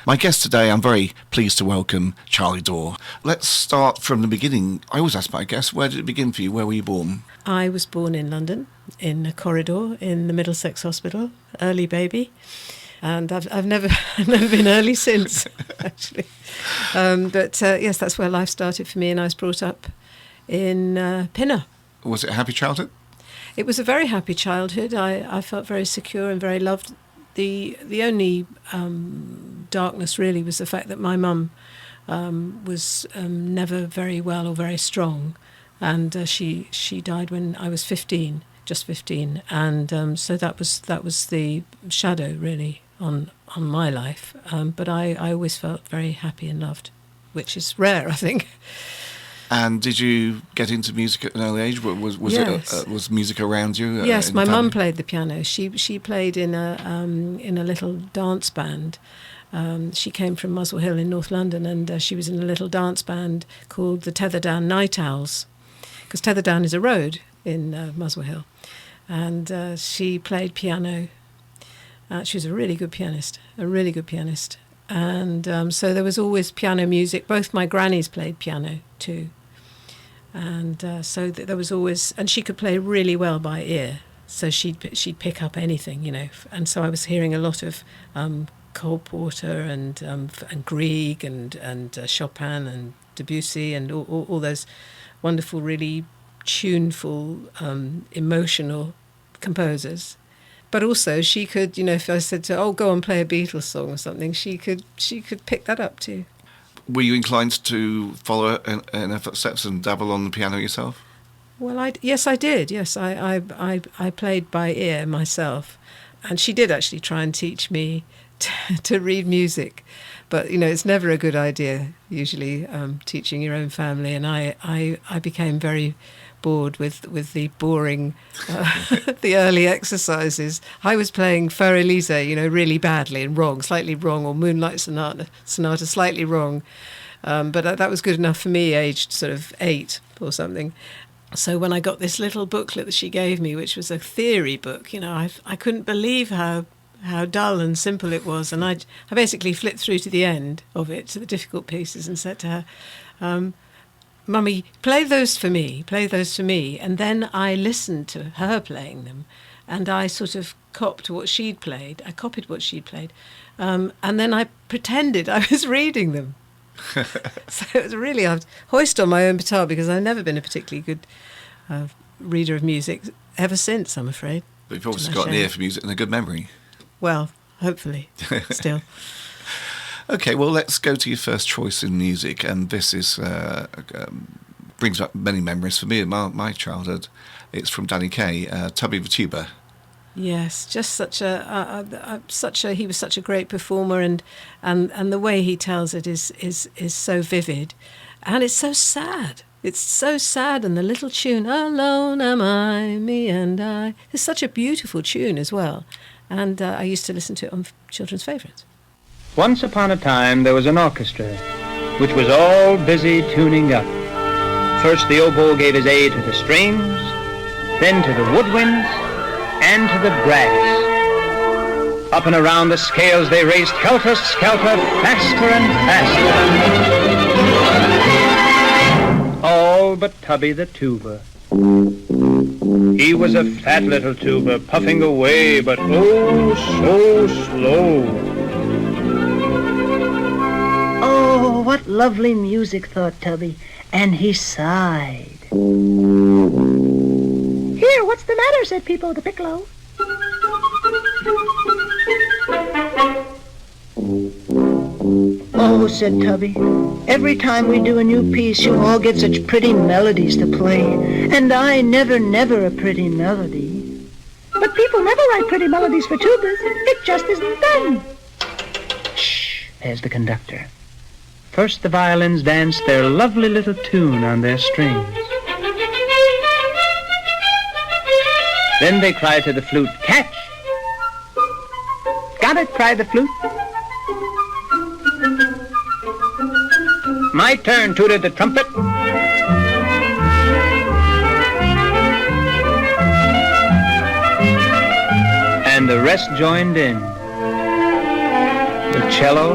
My guest today, I'm very pleased to welcome Charlie Dore. Let's start from the beginning. I always ask my guests, where did it begin for you? Where were you born? I was born in London, in a corridor in the Middlesex Hospital, early baby. And I've never been early since, actually. Yes, that's where life started for me, and I was brought up in Pinner. Was it a happy childhood? It was a very happy childhood. I felt very secure and very loved. The only darkness really was the fact that my mum was never very well or very strong, and she died when I was 15, just 15, and so that was the shadow really on my life. But I always felt very happy and loved, which is rare, I think. And did you get into music at an early age? Was Yes. Was music around you? Yes, my mum played the piano. She played in a little dance band. She came from Muswell Hill in North London, and she was in a little dance band called the Tetherdown Night Owls, because Tetherdown is a road in Muswell Hill, and she played piano. She was a really good pianist, and so there was always piano music. Both my grannies played piano too. And so there was always, and she could play really well by ear, so she'd pick up anything, And so I was hearing a lot of Cole Porter and Grieg and Chopin and Debussy and all those wonderful, really tuneful, emotional composers. But also she could, if I said to her, "Oh, go and play a Beatles song or something," she could pick that up too. Were you inclined to follow in her footsteps and dabble on the piano yourself? Well, yes, I did. Yes, I played by ear myself, and she did actually try and teach me to read music, but it's never a good idea. Usually, teaching your own family, and I became very bored with the boring, the early exercises. I was playing Fur Elise, really badly and wrong, slightly wrong, or Moonlight Sonata slightly wrong. But that was good enough for me, aged sort of 8 or something. So when I got this little booklet that she gave me, which was a theory book, I couldn't believe how dull and simple it was. And I basically flipped through to the end of it, to the difficult pieces, and said to her, "Mummy, play those for me. And then I listened to her playing them, and I sort of copied what she'd played. And then I pretended I was reading them. So it was really a hoist on my own petard, because I've never been a particularly good reader of music ever since, I'm afraid. But you've obviously got an ear for music and a good memory. Well, hopefully, still. Okay, well, let's go to your first choice in music, and this is brings back many memories for me in my childhood. It's from Danny Kaye, Tubby the Tuba. Yes, just such a he was such a great performer, and the way he tells it is so vivid, and it's so sad. It's so sad, and the little tune, "Alone am I, me and I," is such a beautiful tune as well, and I used to listen to it on Children's Favourites. Once upon a time there was an orchestra which was all busy tuning up. First the oboe gave his aid to the strings, then to the woodwinds, and to the brass. Up and around the scales they raced helter-skelter, faster and faster. All but Tubby the tuba. He was a fat little tuba, puffing away, but oh so slow. "Oh, what lovely music," thought Tubby, and he sighed. "Here, what's the matter?" said Peepo the piccolo. "Oh," said Tubby, "every time we do a new piece, you all get such pretty melodies to play, and I never a pretty melody." "But people never write pretty melodies for tubas. It just isn't done." Shh, there's the conductor. First the violins danced their lovely little tune on their strings. Then they cried to the flute, "Catch!" "Got it," cried the flute. "My turn," tooted the trumpet. And the rest joined in. The cello,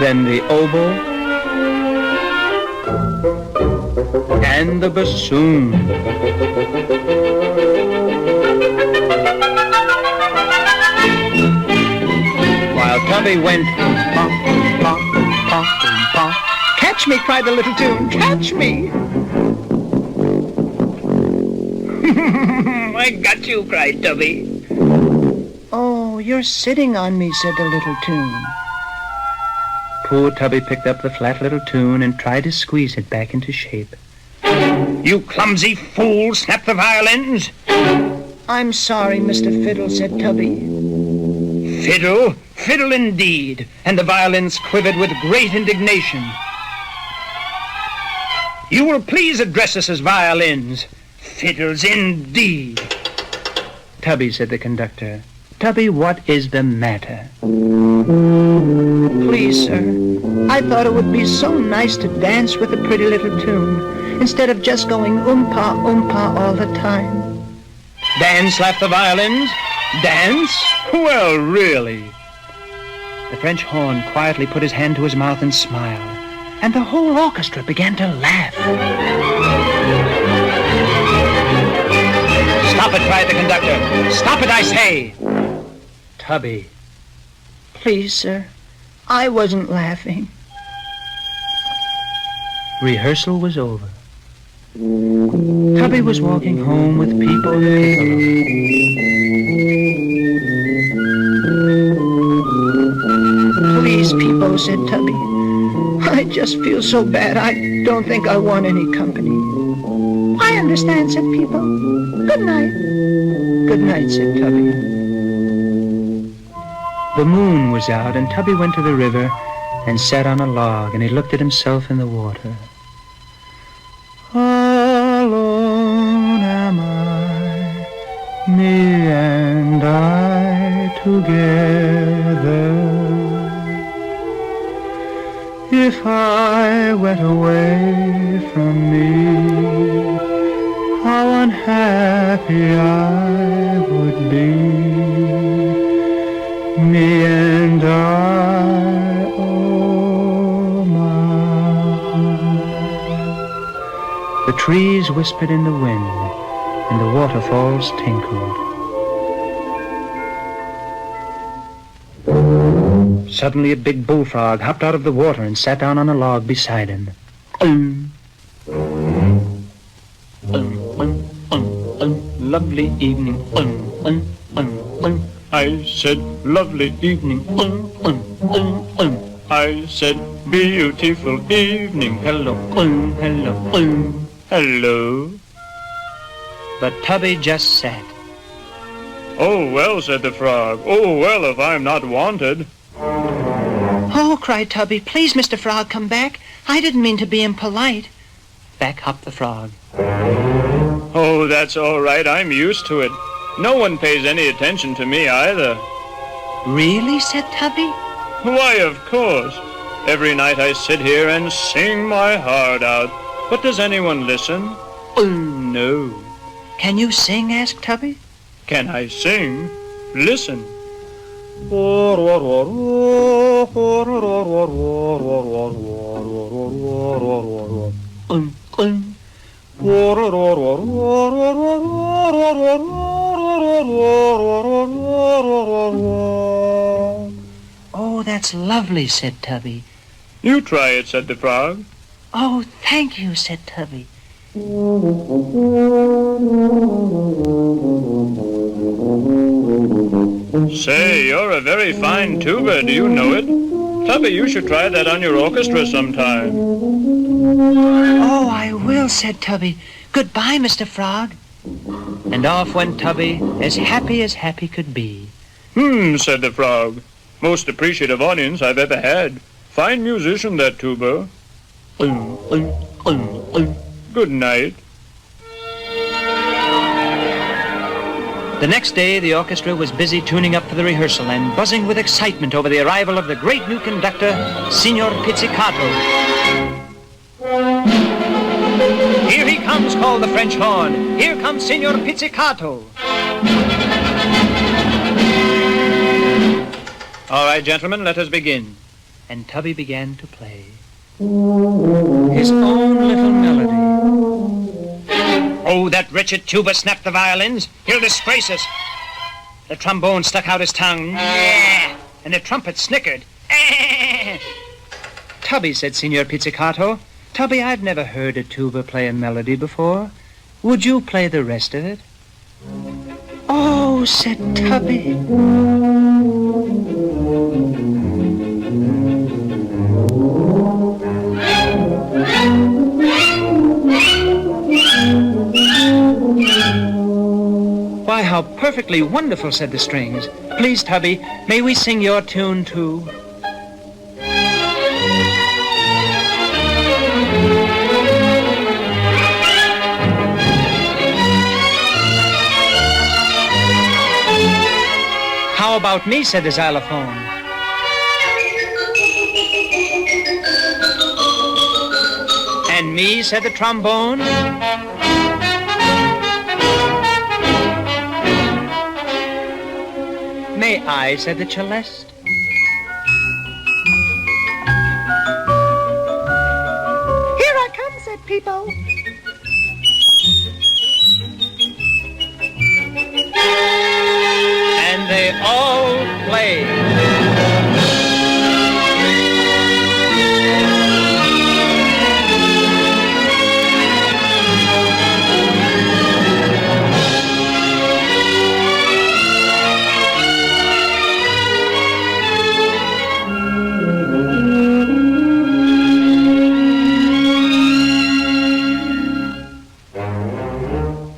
then the oboe, and the bassoon. While Tubby went pop, pop, pop, pop. Catch me, cried the little tune. Catch me. I got you, cried Tubby. Oh, you're sitting on me, said the little tune. Poor Tubby picked up the flat little tune and tried to squeeze it back into shape. You clumsy fool, snapped the violins. I'm sorry, Mr. Fiddle, said Tubby. Fiddle? Fiddle indeed. And the violins quivered with great indignation. You will please address us as violins. Fiddles indeed. Tubby, said the conductor. Tubby, what is the matter? Please, sir, I thought it would be so nice to dance with a pretty little tune instead of just going oompa, oompa all the time. Dance, laughed the violins. Dance? Well, really. The French horn quietly put his hand to his mouth and smiled, and the whole orchestra began to laugh. Stop it, cried the conductor. Stop it, I say. Tubby. Please, sir, I wasn't laughing. Rehearsal was over. Tubby was walking home with Peepo the piccolo. Please, Peepo, said Tubby. I just feel so bad. I don't think I want any company. I understand, said Peepo. Good night. Good night, said Tubby. The moon was out, and Tubby went to the river and sat on a log, and he looked at himself in the water. Alone am I, me and I together. If I went away from me, how unhappy I would be. Me and I, oh my. The trees whispered in the wind, and the waterfalls tinkled. Suddenly a big bullfrog hopped out of the water and sat down on a log beside him. Lovely evening. I said, lovely evening. I said, beautiful evening. Hello, hello, hello. But Tubby just sat. Oh, well, said the frog. Oh, well, if I'm not wanted. Oh, cried Tubby, please, Mr. Frog, come back. I didn't mean to be impolite. Back hopped the frog. Oh, that's all right. I'm used to it. No one pays any attention to me either. Really, said Tubby? Why, of course. Every night I sit here and sing my heart out. But does anyone listen? No. Can you sing, asked Tubby. Can I sing? Listen. Oh, that's lovely, said Tubby. You try it, said the frog. Oh, thank you, said Tubby. Say, you're a very fine tuba. Do you know it? Tubby, you should try that on your orchestra sometime. Oh, I will, said Tubby. Goodbye, Mr. Frog. And off went Tubby, as happy could be. Said the frog. Most appreciative audience I've ever had. Fine musician, that tuba. Good night. The next day, the orchestra was busy tuning up for the rehearsal and buzzing with excitement over the arrival of the great new conductor, Signor Pizzicato. Here he comes, called the French horn. Here comes Signor Pizzicato. All right, gentlemen, let us begin. and Tubby began to play his own little melody. Oh, that wretched tuba snapped the violins. He'll disgrace us. The trombone stuck out his tongue. And the trumpet snickered. Tubby, said Signor Pizzicato. Tubby, I've never heard a tuba play a melody before. Would you play the rest of it? Oh, said Tubby. Why, how perfectly wonderful, said the strings. Please, Tubby, may we sing your tune, too? How about me, said the xylophone. And me, said the trombone. May I, said the celeste. Here I come, said Peepo. And they all played.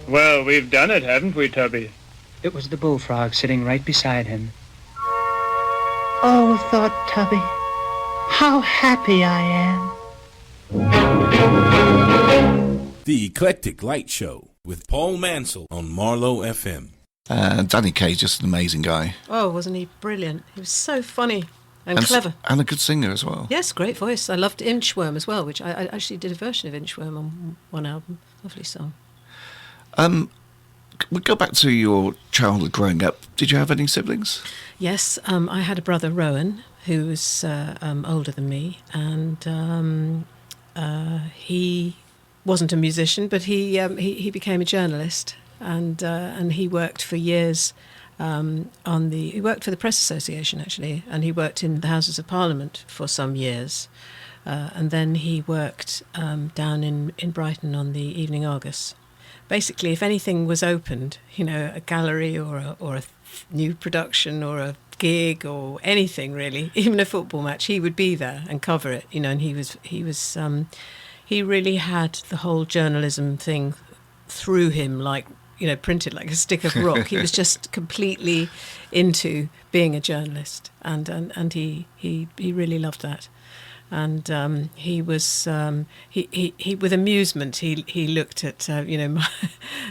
Well, we've done it, haven't we, Tubby? It was the bullfrog sitting right beside him. Oh, thought Tubby, how happy I am. The Eclectic Light Show with Paul Mansell on Marlow FM. Danny Kaye, just an amazing guy. Oh, wasn't he brilliant? He was so funny and clever. And a good singer as well. Yes, great voice. I loved Inchworm as well, which I actually did a version of Inchworm on one album. Lovely song. We'll go back to your childhood growing up. Did you have any siblings? Yes, I had a brother, Rowan, who was older than me, and he wasn't a musician, but he became a journalist, and he worked for years he worked for the Press Association, actually, and he worked in the Houses of Parliament for some years, and then he worked down in Brighton on the Evening Argus. Basically, if anything was opened, a gallery or a new production or a gig or anything really, even a football match, he would be there and cover it. And he really had the whole journalism thing through him, like printed like a stick of rock. He was just completely into being a journalist, and he really loved that. And he was he with amusement he looked at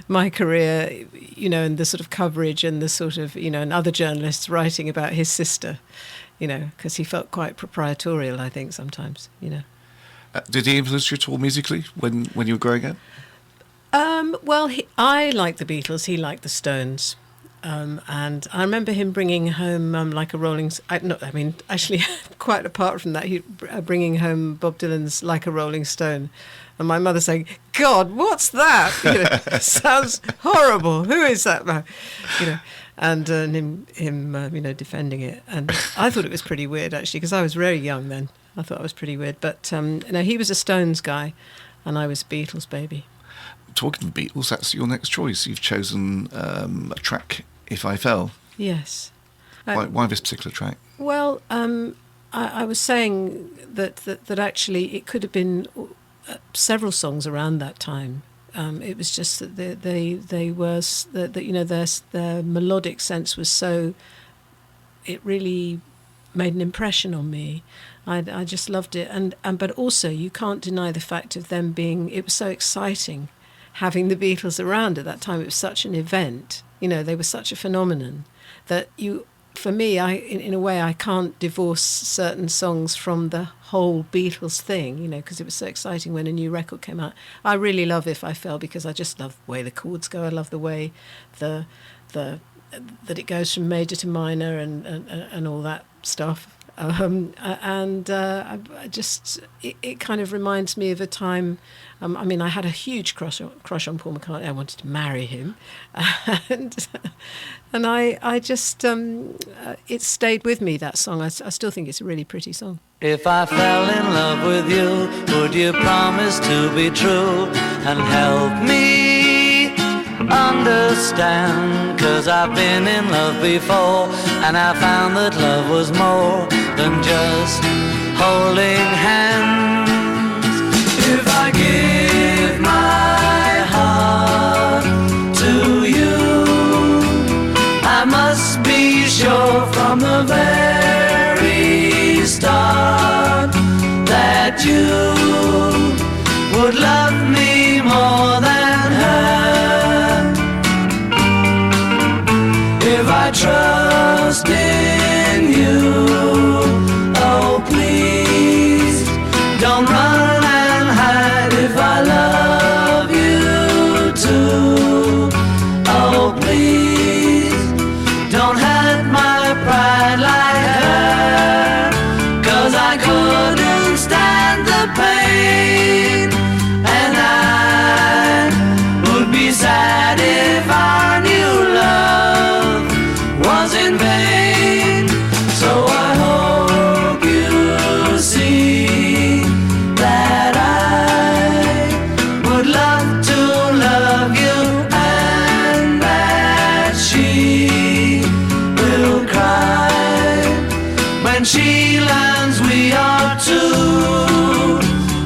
my career, and the sort of coverage and the sort of and other journalists writing about his sister, because he felt quite proprietorial, I think, sometimes. Did he influence you at all musically when you were growing up? Well, I liked the Beatles. He liked the Stones. And I remember him bringing home like a Rolling... actually, quite apart from that, he bringing home Bob Dylan's Like a Rolling Stone. And my mother saying, God, what's that? Sounds horrible. Who is that man? And him defending it. And I thought it was pretty weird, actually, because I was very young then. I thought it was pretty weird. But he was a Stones guy, and I was a Beatles baby. Talking of Beatles, that's your next choice. You've chosen a track, If I Fell. Yes. Why this particular track? Well, I was saying that actually it could have been several songs around that time. It was just that they were their melodic sense was so. It really made an impression on me. I just loved it, but also you can't deny the fact of them being. It was so exciting. Having the Beatles around at that time, it was such an event. They were such a phenomenon that for me, in a way, I can't divorce certain songs from the whole Beatles thing, because it was so exciting when a new record came out. I really love If I Fell because I just love the way the chords go. I love the way that it goes from major to minor and all that stuff. I just it kind of reminds me of a time. I mean, I had a huge crush on Paul McCartney. I wanted to marry him, and I just it stayed with me, that song. I still think it's a really pretty song. If I fell in love with you, would you promise to be true and help me understand? 'Cause I've been in love before, and I found that love was more than just holding hands. If I give my heart to you, I must be sure from the very start that you would love me more than her. If I trust in you, oh please don't run and hide. If I love you too, oh please don't hurt my pride like her. 'Cause I couldn't stand the pain, and I would be sad if our new love was in vain. So I hope you see that I would love to love you, and that she will cry when she learns we are two.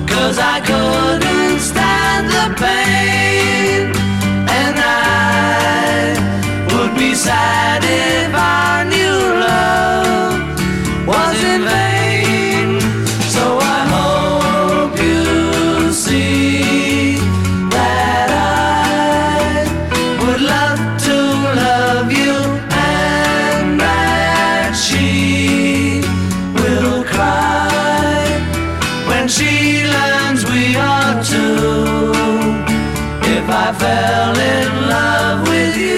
'Cause I couldn't stand the pain, and I would be sad if our new love was in vain. So I hope you see that I would love to love you, and that she will cry when she learns we are two. If I fell in love with you.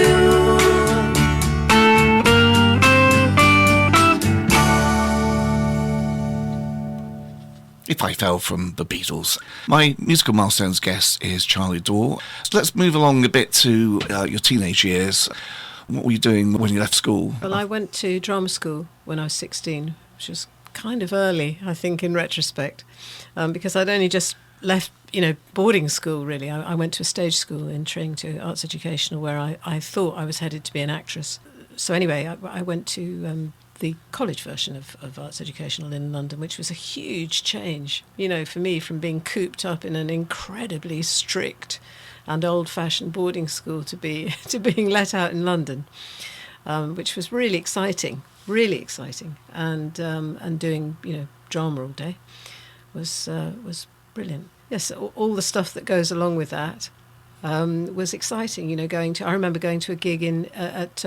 If I Fell from the Beatles. My musical milestones guest is Charlie Dore. So let's move along a bit to your teenage years. What were you doing when you left school? Well, I went to drama school when I was 16, which was kind of early, I think, in retrospect, because I'd only just left, boarding school, really. I went to a stage school in Tring, Arts Educational, where I thought I was headed to be an actress. So anyway, I went to the college version of Arts Educational in London, which was a huge change, for me, from being cooped up in an incredibly strict and old-fashioned boarding school to being let out in London, which was really exciting, and doing drama all day was brilliant. Yes, all the stuff that goes along with that was exciting. I remember going to a gig at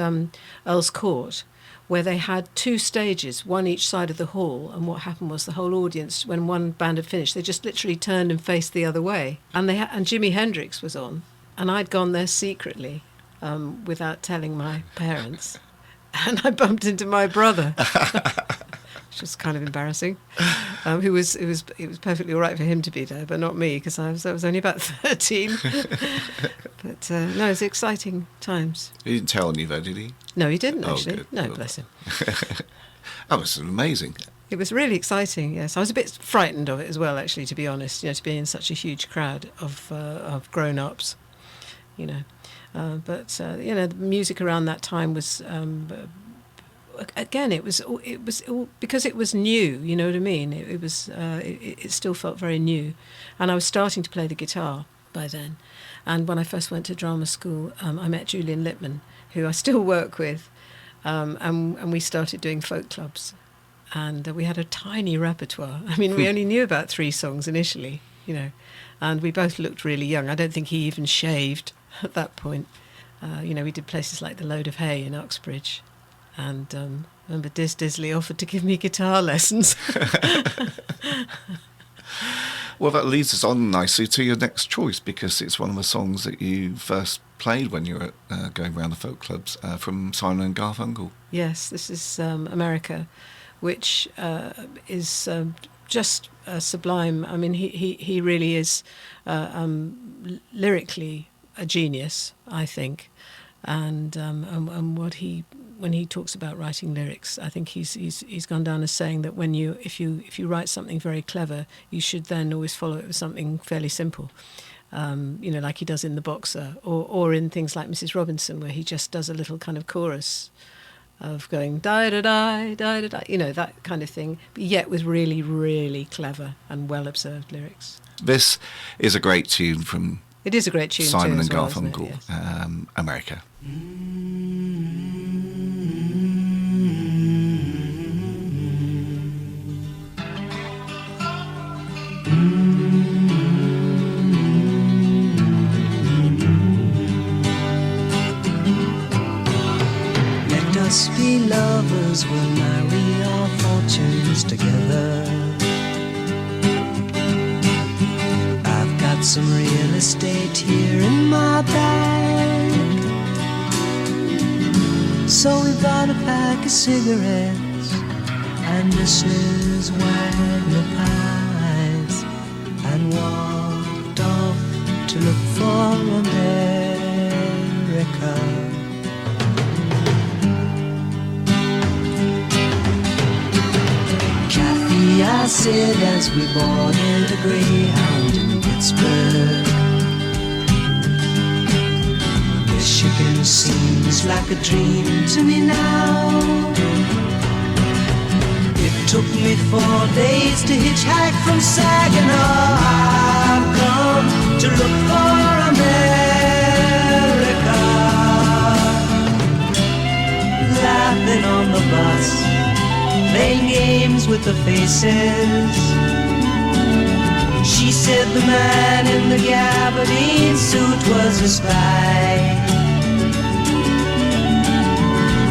Earl's Court, where they had two stages, one each side of the hall, and what happened was the whole audience, when one band had finished, they just literally turned and faced the other way. And and Jimi Hendrix was on, and I'd gone there secretly, without telling my parents, and I bumped into my brother, which was kind of embarrassing. It was perfectly all right for him to be there, but not me, because I was only about 13. But no, it was exciting times. He didn't tell on you though, did he? No, he didn't actually. Good. No, bless him. That was amazing. It was really exciting, yes. I was a bit frightened of it as well, actually, to be honest, to be in such a huge crowd of grown-ups, But, the music around that time was, again, it was all, because it was new, you know what I mean? It still felt very new. And I was starting to play the guitar by then. And when I first went to drama school, I met Julian Lippman, who I still work with, and we started doing folk clubs. And we had a tiny repertoire. I mean, we only knew about 3 songs initially, and we both looked really young. I don't think he even shaved at that point. We did places like the Load of Hay in Uxbridge. And I remember Diz Disley offered to give me guitar lessons. Well, that leads us on nicely to your next choice, because it's one of the songs that you first played when you were going around the folk clubs, from Simon and Garfunkel. Yes, this is America, which is just sublime. I mean, he really is lyrically a genius, I think, and when he talks about writing lyrics, I think he's gone down as saying that if you write something very clever, you should then always follow it with something fairly simple. Like he does in The Boxer, or in things like Mrs. Robinson, where he just does a little kind of chorus of going da-da-da, da-da-da, that kind of thing, but yet with really, really clever and well-observed lyrics. This is a great tune from It is a great tune Simon too, and as well, isn't it? Garfunkel, Yes. America. Let us be lovers, we'll marry our fortunes together. I've got some real estate here in my bag, so we bought a pack of cigarettes and Mrs. Wagner pies, and walked off to look for America. Kathy, I said as we boarded a Greyhound in Pittsburgh, Michigan seems like a dream to me now. It took me 4 days to hitchhike from Saginaw. I've come to look for America. Laughing on the bus, playing games with the faces. She said the man in the gabardine suit was a spy.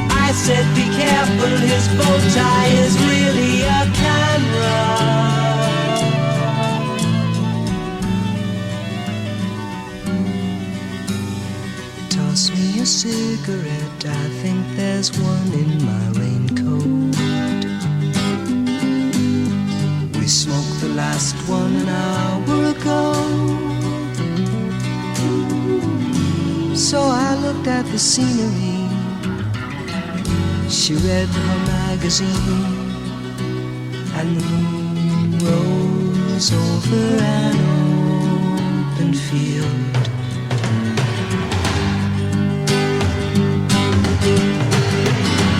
I said be careful, his bow tie is really a camera. Toss me a cigarette, I think there's one in my raincoat. We smoked the last one an hour ago. So I looked at the scenery. She read her magazine, and the moon rose over an open field.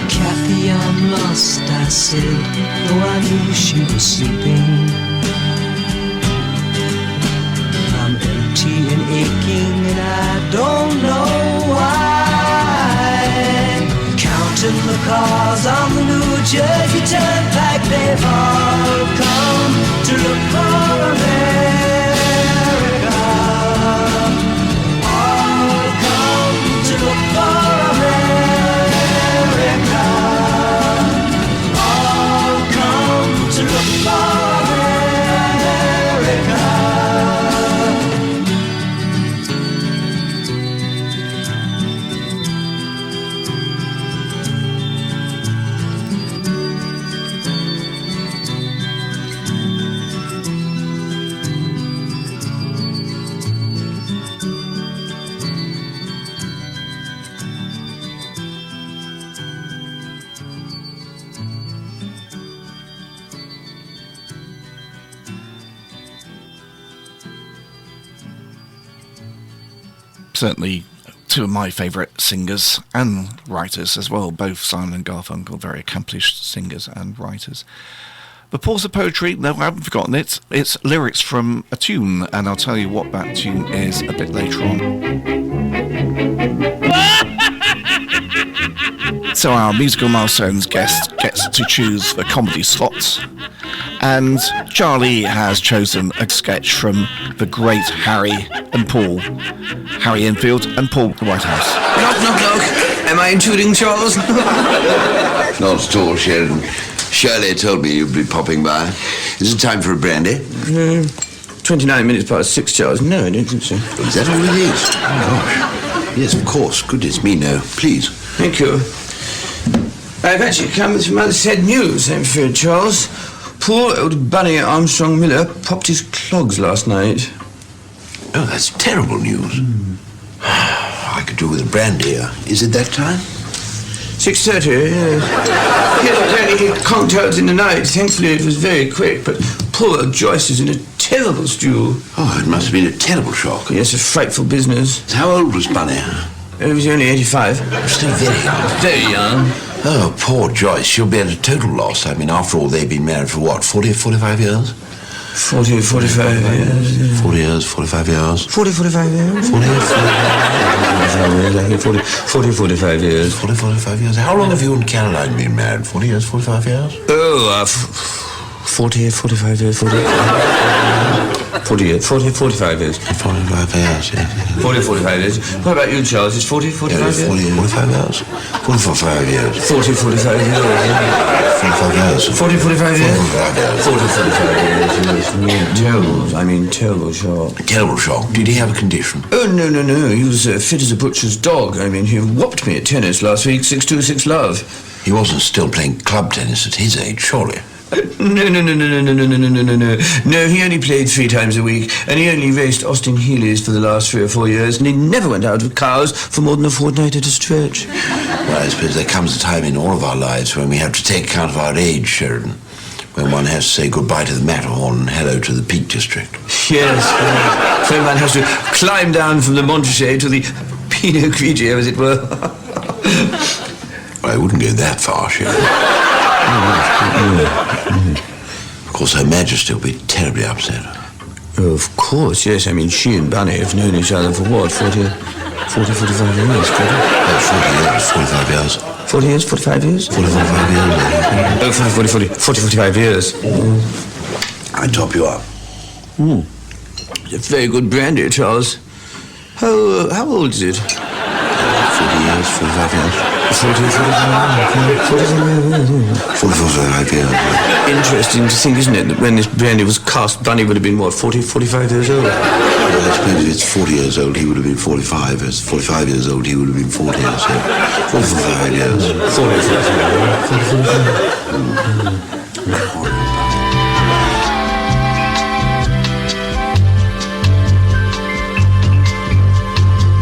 Kathy, I'm lost, I said, though I knew she was sleeping. I'm empty and aching, and I don't know why. Counting the cars on the New Jersey Turnpike, they've all come to look for America. All come to look for America. All come to look for America. Certainly two of my favourite singers and writers as well, both Simon and Garfunkel, very accomplished singers and writers. The Pause of Poetry, no, I haven't forgotten it. It's lyrics from a tune, and I'll tell you what that tune is a bit later on. So our Musical Milestones guest gets to choose the comedy slots, and Charlie has chosen a sketch from the great Harry and Paul, Harry Enfield and Paul the Whitehouse. Knock, knock, knock. Am I intruding, Charles? Not at all, Sheridan. Shirley told me you'd be popping by. Is it time for a brandy? 29 minutes past 6, Charles. No, I don't think so. Is that all it is? Oh, gosh. Yes, of course. Goodness me, no. Please. Thank you. I've actually come with some other sad news, I'm afraid, Charles. Poor old Bunny Armstrong Miller popped his clogs last night. Oh, that's terrible news. I could do with a brandy. Is it that time? 6:30, yes. He conked out in the night. Thankfully, it was very quick, but poor old Joyce is in a terrible stew. Oh, it must have been a terrible shock. Yes, a frightful business. How old was Bunny? He was only 85. Still very young. Very young. Oh, poor Joyce. She'll be at a total loss. I mean, after all, they've been married for what, 40 or 45 years? 40, 45 years. 40 years, 45 years. 40, 45 years. 40, 45 years. 40, 45 years. How long have you and Caroline been married? 40 years, 45 years? Oh, 40, 45 years, 40 years, 45 years. 45 years, yeah. 40, 45 years. What about you, Charles? It's 40, 45 years? 40, 45 years. 45 years. 40, 45 years. 45 years. 40, 45 years? 45 years. 40, 45 years. Terrible shock. Terrible shock. Did he have a condition? Oh, no. He was fit as a butcher's dog. I mean, he whopped me at tennis last week, 6-2, 6-love. He wasn't still playing club tennis at his age, surely. No. No, he only played 3 times a week, and he only raced Austin Healey's for the last 3 or 4 years, and he never went out with cows for more than a fortnight at a stretch. Well, I suppose there comes a time in all of our lives when we have to take account of our age, Sheridan, when one has to say goodbye to the Matterhorn and hello to the Peak District. Yes, when one has to climb down from the Montrachet to the Pinot Grigio, as it were. Well, I wouldn't go that far, Sheridan. Of course, Her Majesty will be terribly upset. Oh, of course, yes. I mean, she and Bunny have known each other for what, 40, 45 years, 40 years, 45 years. 40 years, 45 years? 40, 45 years. Oh, 40, 45 years. I top you up. It's a very good brandy, Charles. How old is it? 40 years, 45 years. 45 years. Interesting to think, isn't it, that when this brandy was cast, Bunny would have been, what, 40, 45 years old? Well, I suppose if it's 40 years old, he would have been 45. If it's 45 years old, he would have been 40 years old. 45 years. 45 years.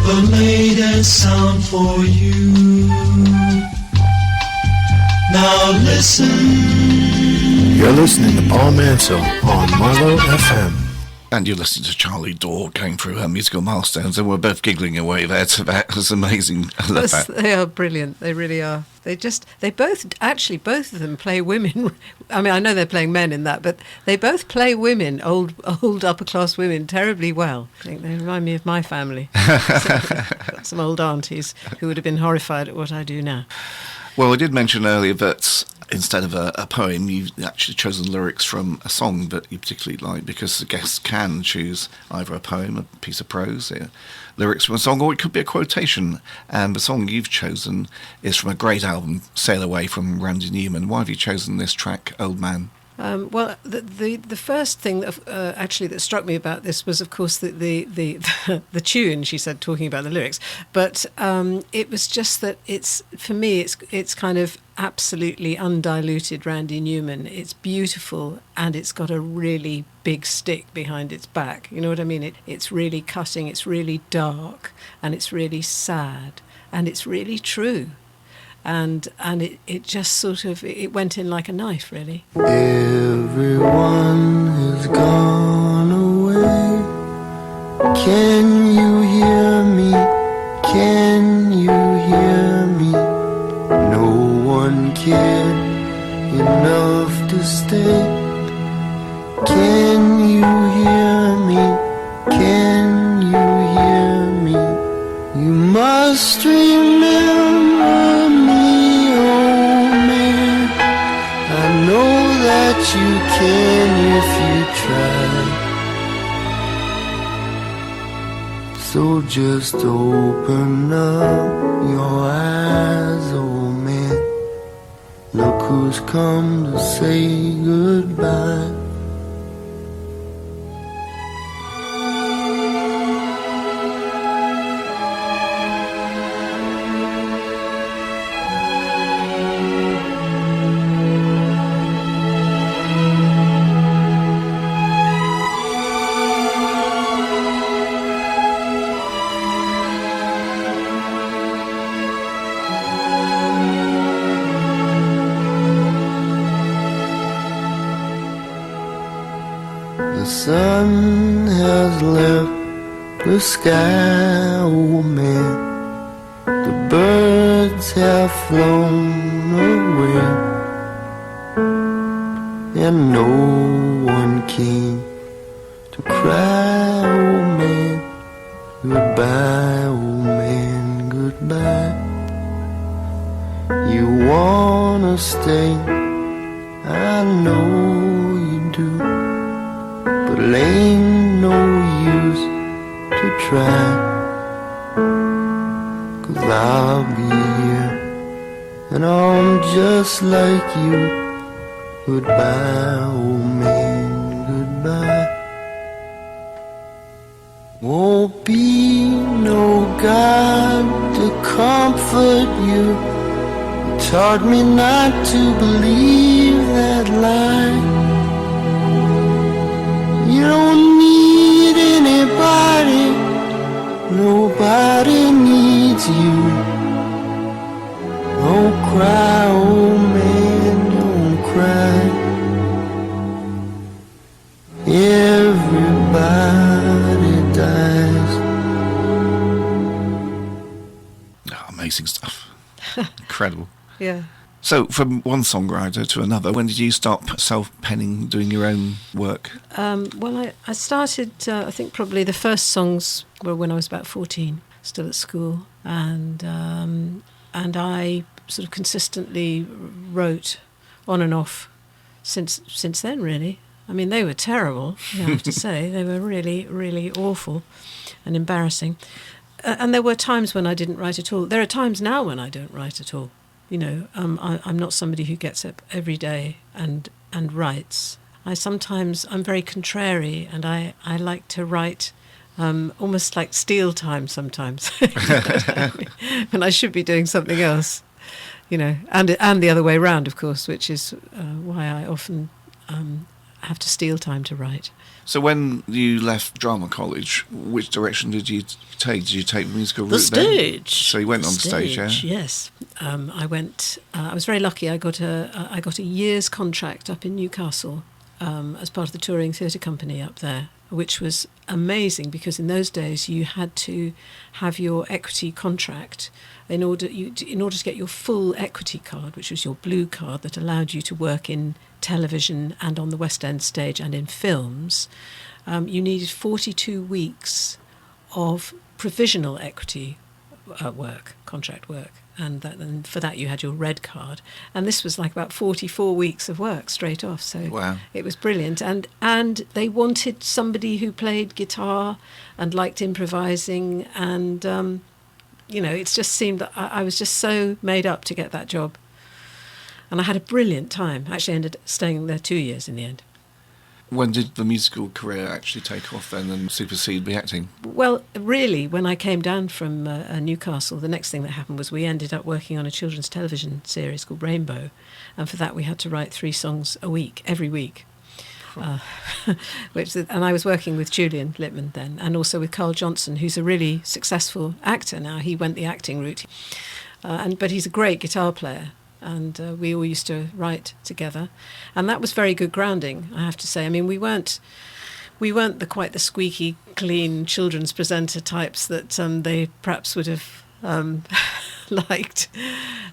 The latest sound for you. Now listen. You're listening to Paul Mansell on Marlow FM. And you're listening to Charlie Dore going through her musical milestones, and we're both giggling away there to that. It was amazing. I love that. They are brilliant. They really are. Both of them play women. I mean, I know they're playing men in that, but they both play women, old upper class women, terribly well. I think they remind me of my family. Got some old aunties who would have been horrified at what I do now. Well, I did mention earlier that instead of a poem, you've actually chosen lyrics from a song that you particularly like, because the guests can choose either a poem, a piece of prose, lyrics from a song, or it could be a quotation. And the song you've chosen is from a great album, Sail Away, from Randy Newman. Why have you chosen this track, Old Man? Well, the first thing that actually that struck me about this was, of course, the tune. She said, talking about the lyrics, but it was just that it's kind of absolutely undiluted Randy Newman. It's beautiful, and it's got a really big stick behind its back. You know what I mean? It's really cutting. It's really dark, and it's really sad, and it's really true. And it just sort of, it went in like a knife, really. Everyone has gone away. Can you hear me? Can you hear me? No one cared enough to stay. Can you hear me? Can you hear me? You must remember me. Know that you can if you try. So just open up your eyes, old man. Look who's come to say goodbye. The sun has left the sky, oh man. The birds have flown away, and no one came to cry, oh man, goodbye, oh man, goodbye. You wanna stay, I know you do, but it ain't no use to try, 'cause I'll be here, and I'm just like you. Goodbye, oh man, goodbye. Won't be no God to comfort you. You taught me not to believe that lie. You don't need anybody, nobody needs you. Don't cry, oh man, don't cry. Everybody dies. Oh, amazing stuff. Incredible. Yeah. So, from one songwriter to another, when did you stop self-penning, doing your own work? Well, I started, I think probably the first songs were when I was about 14, still at school. And I sort of consistently wrote on and off since then, really. I mean, they were terrible, I have to say. They were really, really awful and embarrassing. And there were times when I didn't write at all. There are times now when I don't write at all. You know, I'm not somebody who gets up every day and writes. I'm very contrary, and I like to write almost like steal time sometimes. And I should be doing something else, you know, and the other way round, of course, which is why I often have to steal time to write. So when you left drama college, which direction did you take? Did you take the musical route The stage. then? So you went on stage, yeah? Yes. I went. I was very lucky. I got a year's contract up in Newcastle as part of the touring theatre company up there, which was amazing because in those days you had to have your equity contract in order to get your full equity card, which was your blue card that allowed you to work in television and on the West End stage and in films. You needed 42 weeks of provisional equity contract work, and for that you had your red card, and this was like about 44 weeks of work straight off. So wow. It was brilliant, and they wanted somebody who played guitar and liked improvising, and you know, it just seemed that I was just so made up to get that job, and I had a brilliant time. Actually, I ended up staying there 2 years in the end. When did the musical career actually take off then and supersede the acting? Well, really, when I came down from Newcastle, the next thing that happened was we ended up working on a children's television series called Rainbow, and for that we had to write 3 songs a week, every week. And I was working with Julian Littman then, and also with Carl Johnson, who's a really successful actor now. He went the acting route, but he's a great guitar player. And we all used to write together, and that was very good grounding, I have to say. I mean, we weren't quite the squeaky clean children's presenter types that they perhaps would have liked.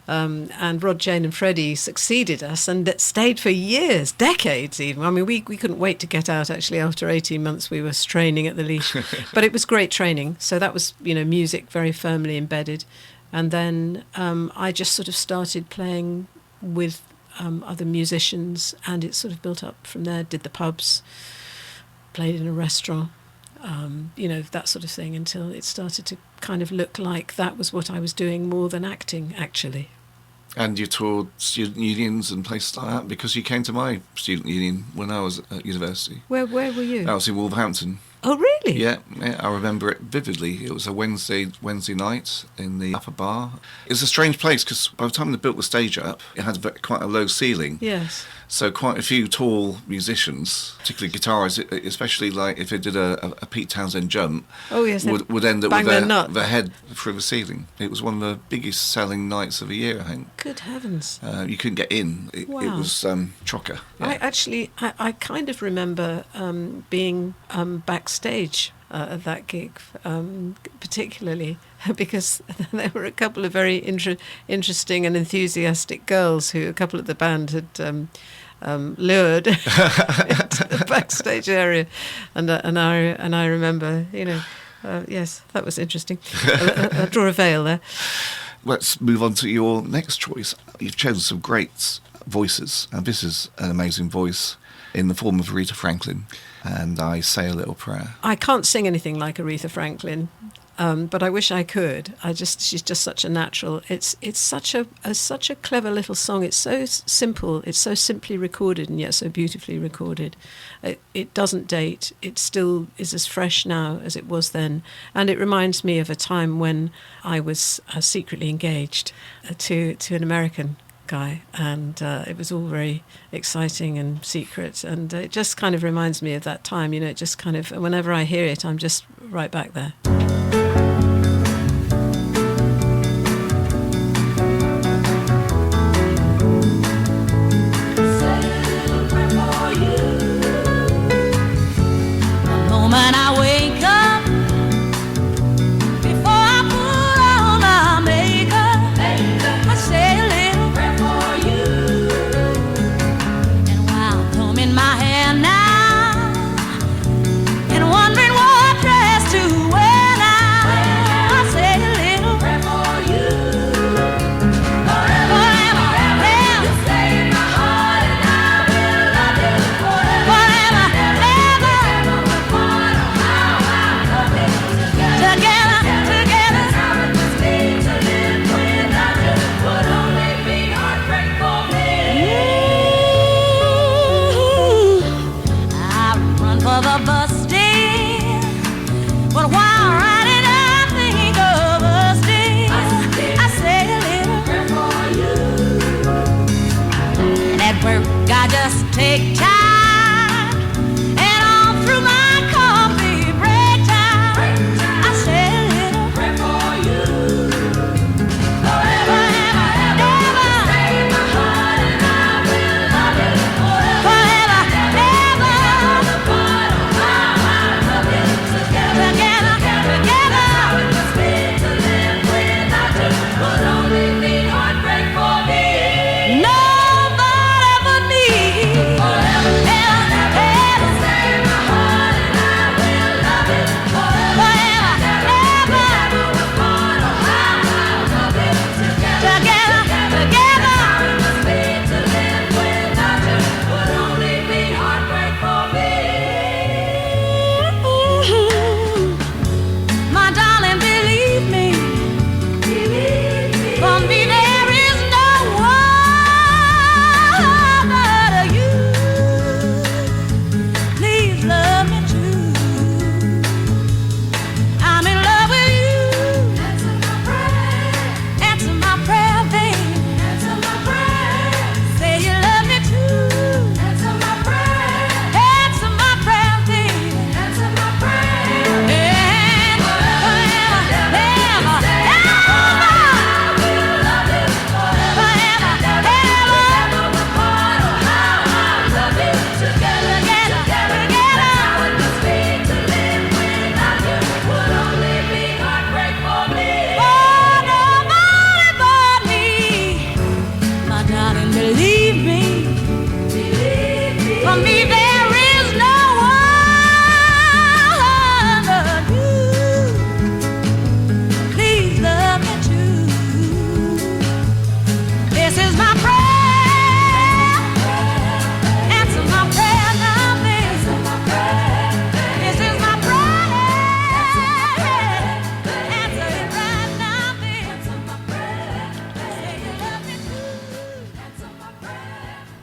And Rod, Jane, and Freddie succeeded us, and that stayed for years, decades even. I mean, we couldn't wait to get out. Actually, after 18 months, we were straining at the leash, but it was great training. So that was, you know, music very firmly embedded. And then I just sort of started playing with other musicians, and it sort of built up from there. Did the pubs, played in a restaurant, you know, that sort of thing, until it started to kind of look like that was what I was doing more than acting, actually. And you toured student unions and places like that, because you came to my student union when I was at university. Where were you? I was in Wolverhampton. Oh, really? Yeah, I remember it vividly. It was a Wednesday night in the upper bar. It was a strange place because by the time they built the stage up, it had quite a low ceiling. Yes. So quite a few tall musicians, particularly guitarists, especially like if they did a Pete Townsend jump, Oh yes, would end up bang with their nut. their head through the ceiling. It was one of the biggest selling nights of the year, I think. Good heavens. You couldn't get in. It Wow. was chocker. I actually, I kind of remember being backstage at that gig, particularly because there were a couple of very interesting and enthusiastic girls who a couple of the band had lured into the backstage area, and I remember, yes, that was interesting. I'll draw a veil there. Let's move on to your next choice. You've chosen some great voices, and this is an amazing voice in the form of Aretha Franklyn, and I Say a Little Prayer. I can't sing anything like Aretha Franklyn, but I wish I could. She's just such a natural. It's such a clever little song. It's so simple. It's so simply recorded and yet so beautifully recorded. It doesn't date. It still is as fresh now as it was then, and it reminds me of a time when I was secretly engaged to an American guy, and it was all very exciting and secret, and it just kind of reminds me of that time. It just kind of, whenever I hear it, I'm just right back there. Take time, and all through my coffee break time, I say a little prayer for you. Forever and ever, stay in my heart, and I will love you forever and ever. The part of how I love you together, how it must be to live without you would only be heartbreak for me. Nobody but me.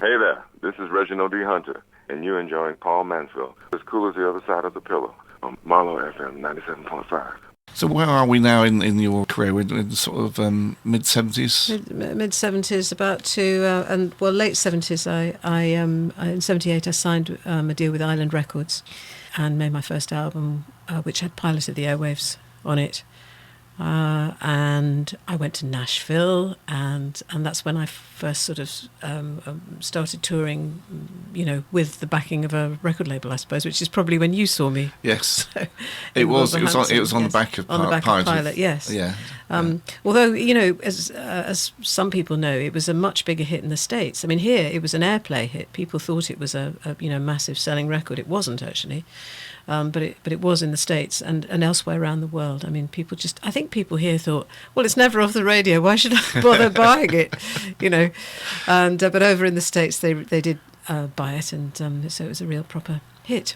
Hey there, this is Reginald D. Hunter, and you're enjoying Paul Mansell, as cool as the other side of the pillow, on Marlow FM 97.5. So where are we now in your career? We're in sort of mid-70s? Mid-70s, about to, late 70s. In 78 I signed a deal with Island Records and made my first album, which had Pilot of the Airwaves on it. And I went to Nashville, and that's when I first sort of started touring, with the backing of a record label, I suppose, which is probably when you saw me. Yes, So, it was on yes. the back of on the back of Pilot. Yes. Yeah. Although as some people know, it was a much bigger hit in the States. I mean, here it was an airplay hit. People thought it was a massive selling record. It wasn't actually. But it was in the States and elsewhere around the world. I mean, I think people here thought, well, it's never off the radio. Why should I bother buying it? And but over in the States, they did buy it, and so it was a real proper hit.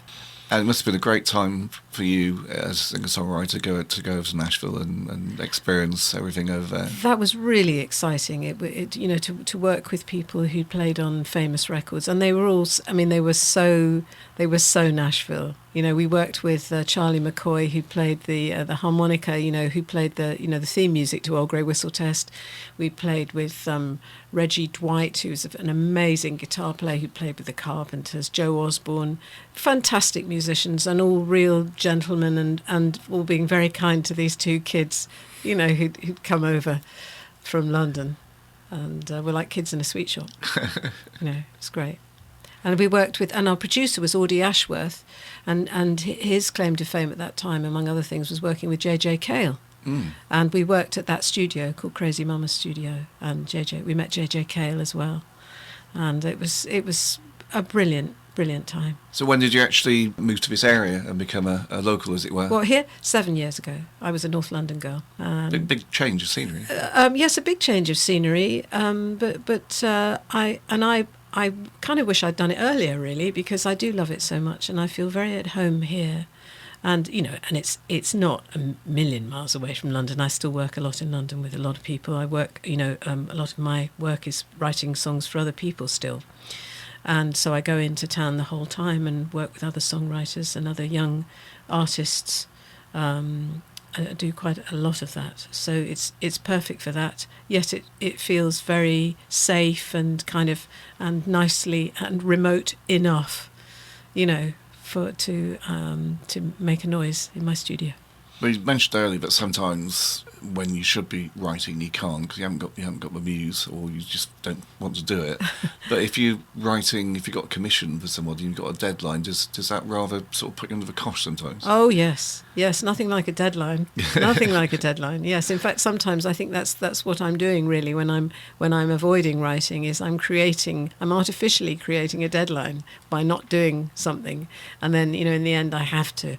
And it must have been a great time for you as a singer-songwriter to go over to Nashville and experience everything over there. That was really exciting. To work with people who played on famous records, and they were all. I mean, they were so Nashville. We worked with Charlie McCoy, who played the harmonica. Who played the theme music to Old Grey Whistle Test. We played with Reggie Dwight, who was an amazing guitar player who played with the Carpenters. Joe Osborne, fantastic musicians, and all real gentlemen, and all being very kind to these two kids, who'd come over from London, and were like kids in a sweet shop. It's great. And we worked with, and our producer was Audie Ashworth, and his claim to fame at that time, among other things, was working with J.J. Cale. And we worked at that studio called Crazy Mama Studio, and we met J.J. Cale as well, and it was a brilliant time. So when did you actually move to this area and become a local, as it were? Well, here 7 years ago. I was a North London girl. Big change of scenery. Yes, a big change of scenery. I kind of wish I'd done it earlier, really, because I do love it so much, and I feel very at home here. And and it's not a million miles away from London. I still work a lot in London with a lot of people. I work, a lot of my work is writing songs for other people still. And so I go into town the whole time and work with other songwriters and other young artists. I do quite a lot of that. So it's perfect for that. Yet it feels very safe and and nicely and remote enough, to make a noise in my studio. Well, you mentioned earlier that sometimes when you should be writing, you can't because you haven't got the muse, or you just don't want to do it. But if you're writing, if you've got a commission for somebody and you've got a deadline, does that rather sort of put you under the cosh sometimes? Oh yes, nothing like a deadline. Nothing like a deadline. Yes, in fact, sometimes I think that's what I'm doing really when I'm avoiding writing, is I'm artificially creating a deadline by not doing something, and then in the end I have to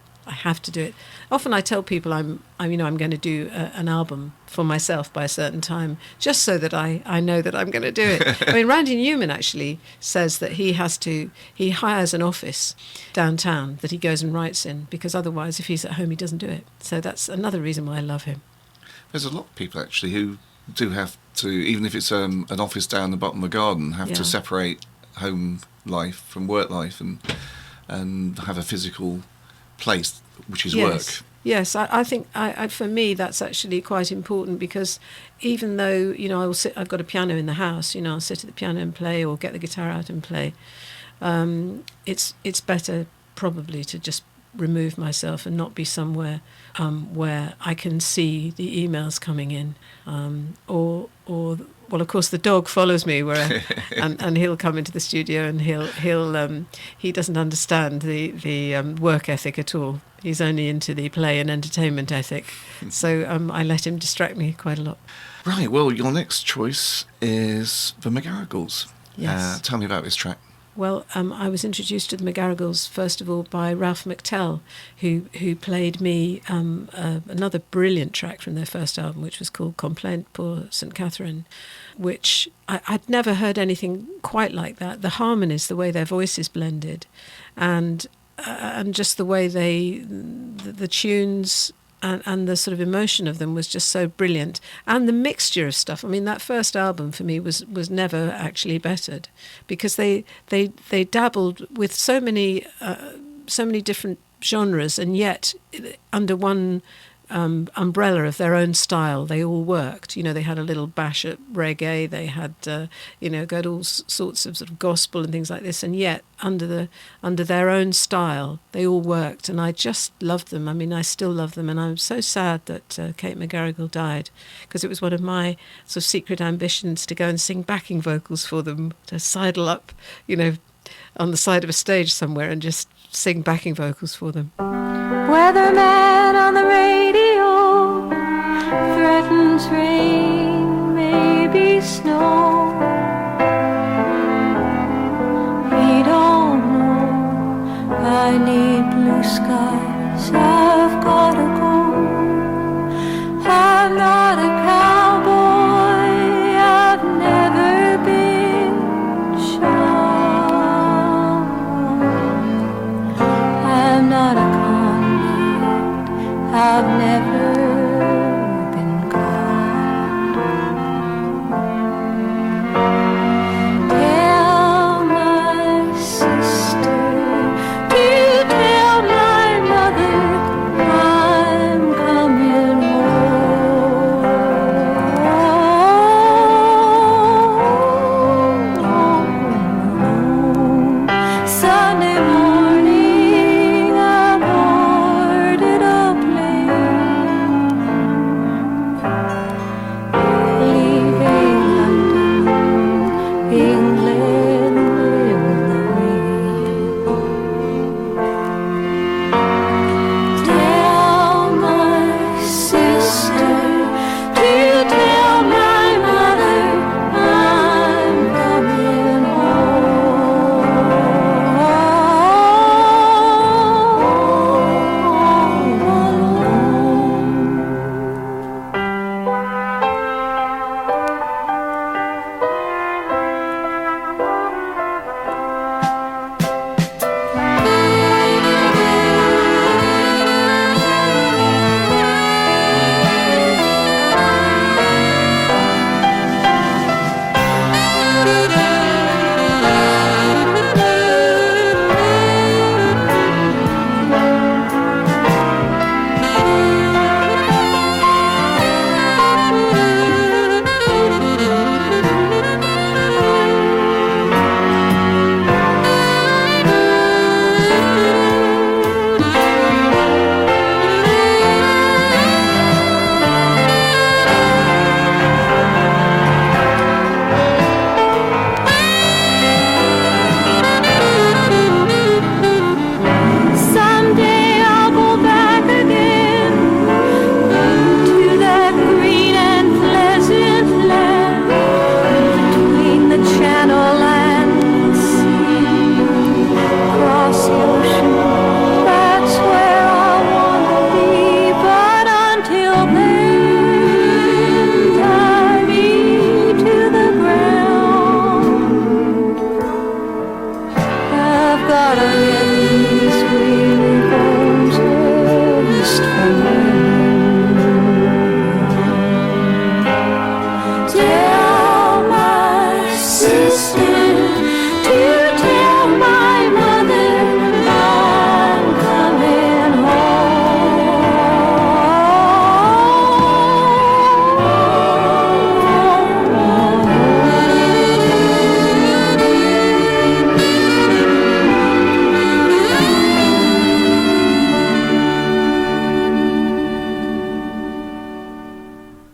do it. Often I tell people I'm going to do an album for myself by a certain time, just so that I know that I'm going to do it. I mean, Randy Newman actually says that he hires an office downtown that he goes and writes in, because otherwise if he's at home he doesn't do it. So that's another reason why I love him. There's a lot of people actually who do have to, even if it's an office down the bottom of a garden, have to separate home life from work life and have a physical place, which is work. Yes, I think for me that's actually quite important, because even though I've got a piano in the house, I'll sit at the piano and play, or get the guitar out and play. It's better probably to just remove myself and not be somewhere where I can see the emails coming in, or well, of course, the dog follows me and he'll come into the studio, and he doesn't understand the work ethic at all. He's only into the play and entertainment ethic. So I let him distract me quite a lot. Right. Well, your next choice is the McGarrigles. Yes. Tell me about this track. Well, I was introduced to the McGarrigles, first of all, by Ralph McTell, who played me another brilliant track from their first album, which was called Complaint pour St. Catherine, which I'd never heard anything quite like that. The harmonies, the way their voices blended, and just the way the tunes and the sort of emotion of them was just so brilliant. And the mixture of stuff. I mean, that first album for me was never actually bettered, because they dabbled with so many different genres, and yet under one umbrella of their own style. They all worked. You know, they had a little bash at reggae. They had, got all sorts of sort of gospel and things like this. And yet, under their own style, they all worked. And I just loved them. I mean, I still love them. And I'm so sad that Kate McGarrigle died, because it was one of my sort of secret ambitions to go and sing backing vocals for them, to sidle up, on the side of a stage somewhere and just sing backing vocals for them. Weatherman on the radio threatens rain, maybe snow. We don't know. I need blue skies. I've gotta go. I'm not a cowboy. I've never been shot. I'm not a I've never been caught. Tell my sister to tell my mother I'm coming home. Sunday morning I boarded a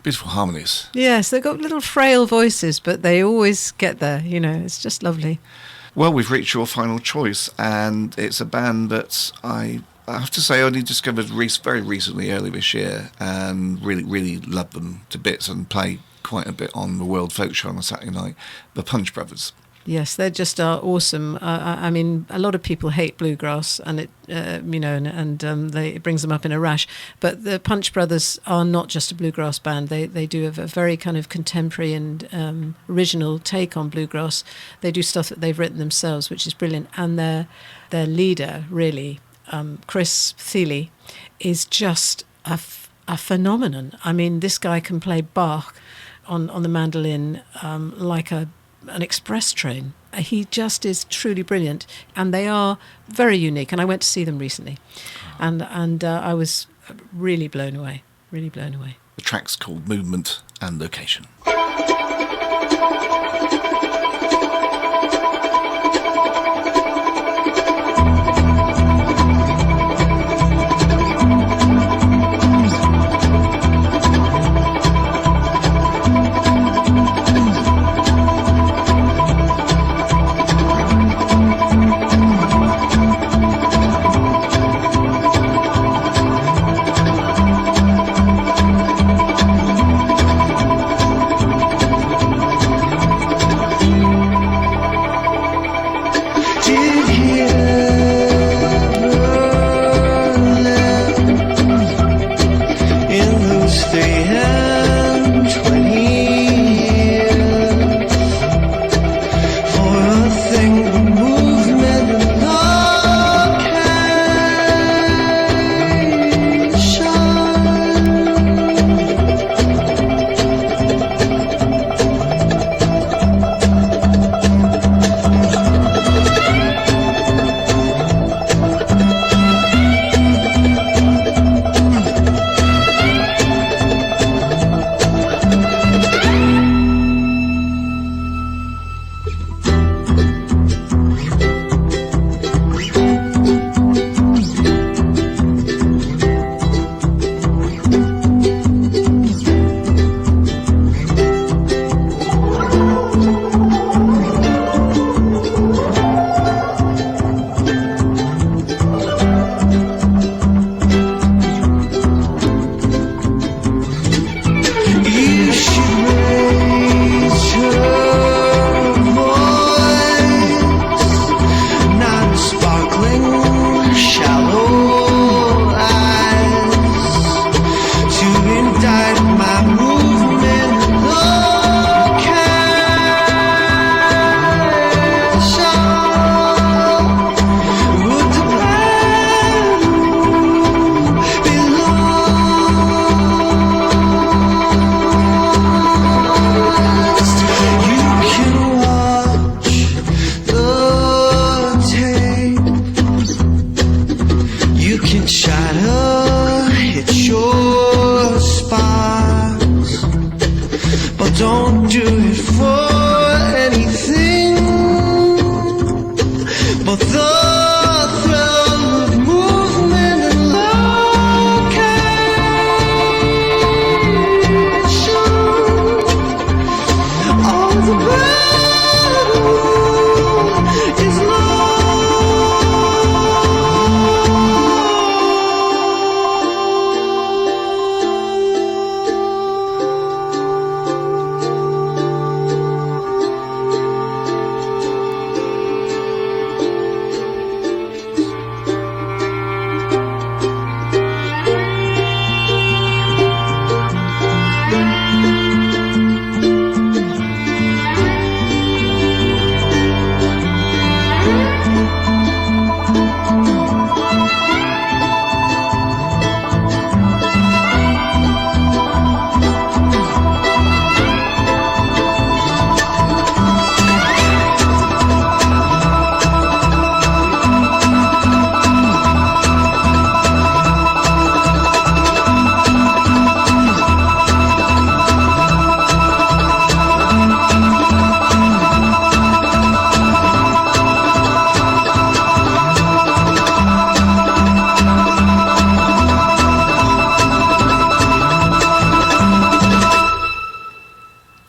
Beautiful harmonies. Yes, they've got little frail voices, but they always get there, it's just lovely. Well, we've reached your final choice, and it's a band that I have to say I only discovered very recently, early this year, and really, really love them to bits and play quite a bit on the World Folk Show on a Saturday night, the Punch Brothers. Yes, they just are awesome. I mean, a lot of people hate bluegrass, and it it brings them up in a rash. But the Punch Brothers are not just a bluegrass band. They do a very kind of contemporary and original take on bluegrass. They do stuff that they've written themselves, which is brilliant. And their leader, really, Chris Thiele, is just a phenomenon. I mean, this guy can play Bach on the mandolin like an express train. He just is truly brilliant, and they are very unique. And I went to see them recently, and I was really blown away. Really blown away. The track's called Movement and Location.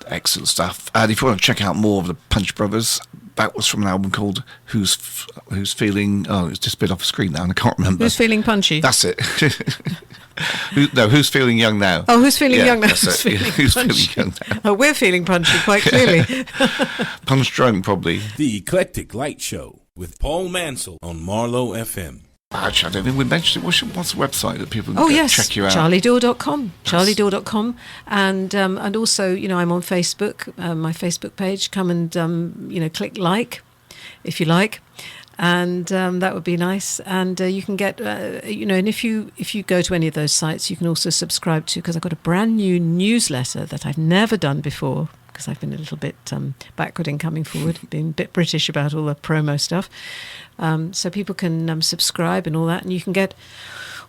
Excellent stuff. And if you want to check out more of the Punch Brothers, that was from an album called Who's Feeling... Oh, it's just a bit off the screen now and I can't remember. Who's Feeling Punchy? That's it. Who's Feeling Young Now? Oh, Who's Feeling Young Now? That's it. Who's Feeling Young Now? Oh, we're feeling punchy, quite clearly. Punch drunk, probably. The Eclectic Light Show with Paul Mansell on Marlow FM. Actually, I don't think we mentioned it. What's the website that people can check you out? CharlieDore.com. CharlieDore.com. And also, I'm on Facebook, my Facebook page. Come and, click like, if you like. And that would be nice. And you can get, and if you go to any of those sites, you can also subscribe to, because I've got a brand new newsletter that I've never done before, because I've been a little bit backward in coming forward, being a bit British about all the promo stuff. So people can subscribe and all that, and you can get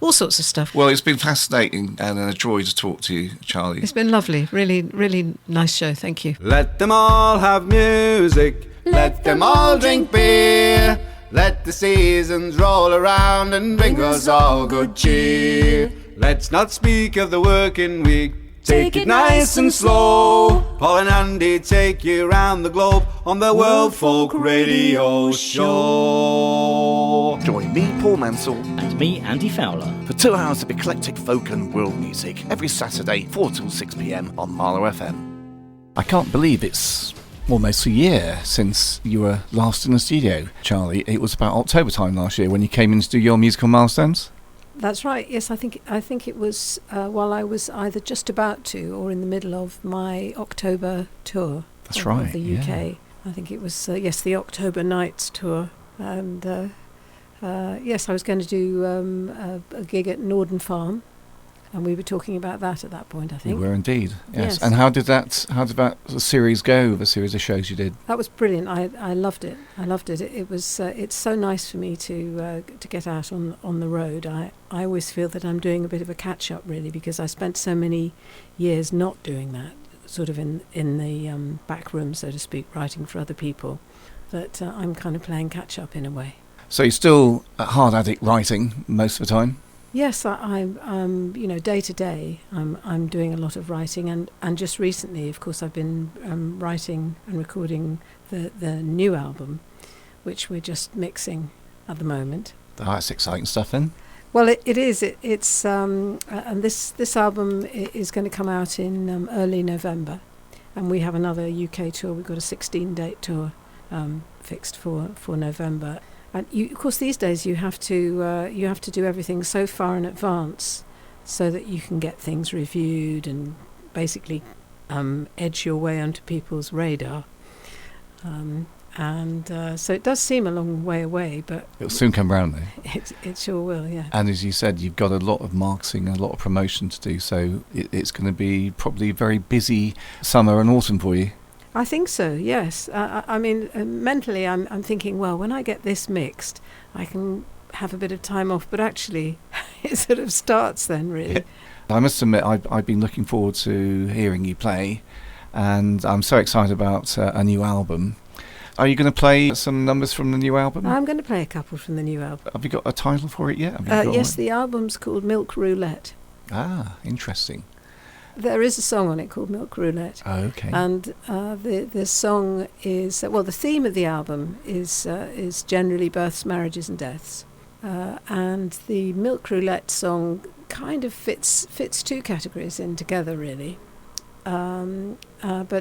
all sorts of stuff. Well, it's been fascinating and a joy to talk to you, Charlie. It's been lovely. Really, really nice show. Thank you. Let them all have music. Let them all drink beer. Let the seasons roll around and bring us all good cheer. Let's not speak of the working week. Take it nice and slow. Paul and Andy take you round the globe on the World Folk Radio Show. Join me, Paul Mansell, and me, Andy Fowler, for 2 hours of eclectic folk and world music every Saturday, 4 till 6 p.m. on Marlow FM. I can't believe it's almost a year since you were last in the studio, Charlie. It was about October time last year when you came in to do your musical milestones. That's right. Yes, I think it was while I was either just about to or in the middle of my October tour. That's of right. The UK. Yeah. I think it was the October Nights tour, and yes, I was going to do a gig at Norden Farm, and we were talking about that at that point. I think we were indeed. Yes. Yes. And how did that series go? The series of shows you did. That was brilliant. I loved it. It was. It's so nice for me to get out on the road. I always feel that I'm doing a bit of a catch up, really, because I spent so many years not doing that, sort of in the back room, so to speak, writing for other people, that I'm kind of playing catch up in a way. So you're still hard at it writing most of the time? Yes, I'm day to day, I'm doing a lot of writing, and just recently, of course, I've been writing and recording the new album, which we're just mixing at the moment. That's exciting stuff, then. Well, it is. It's and this album is going to come out in early November, and we have another UK tour. We've got a 16-date tour fixed for November. And of course, these days you have to do everything so far in advance, so that you can get things reviewed and basically edge your way onto people's radar. So it does seem a long way away, but it'll soon come round, though. It sure will, yeah. And as you said, you've got a lot of marketing, a lot of promotion to do, so it's going to be probably a very busy summer and autumn for you. I think so, yes. I mean, mentally I'm thinking, well, when I get this mixed, I can have a bit of time off, but actually it sort of starts then, really. I must admit, I've been looking forward to hearing you play, and I'm so excited about a new album. Are you going to play some numbers from the new album? I'm going to play a couple from the new album. Have you got a title for it yet? Yes, the album's called Milk Roulette. Ah, interesting. There is a song on it called Milk Roulette. Oh, okay. And the song is, the theme of the album is generally births, marriages and deaths. And the Milk Roulette song kind of fits two categories in together, really. But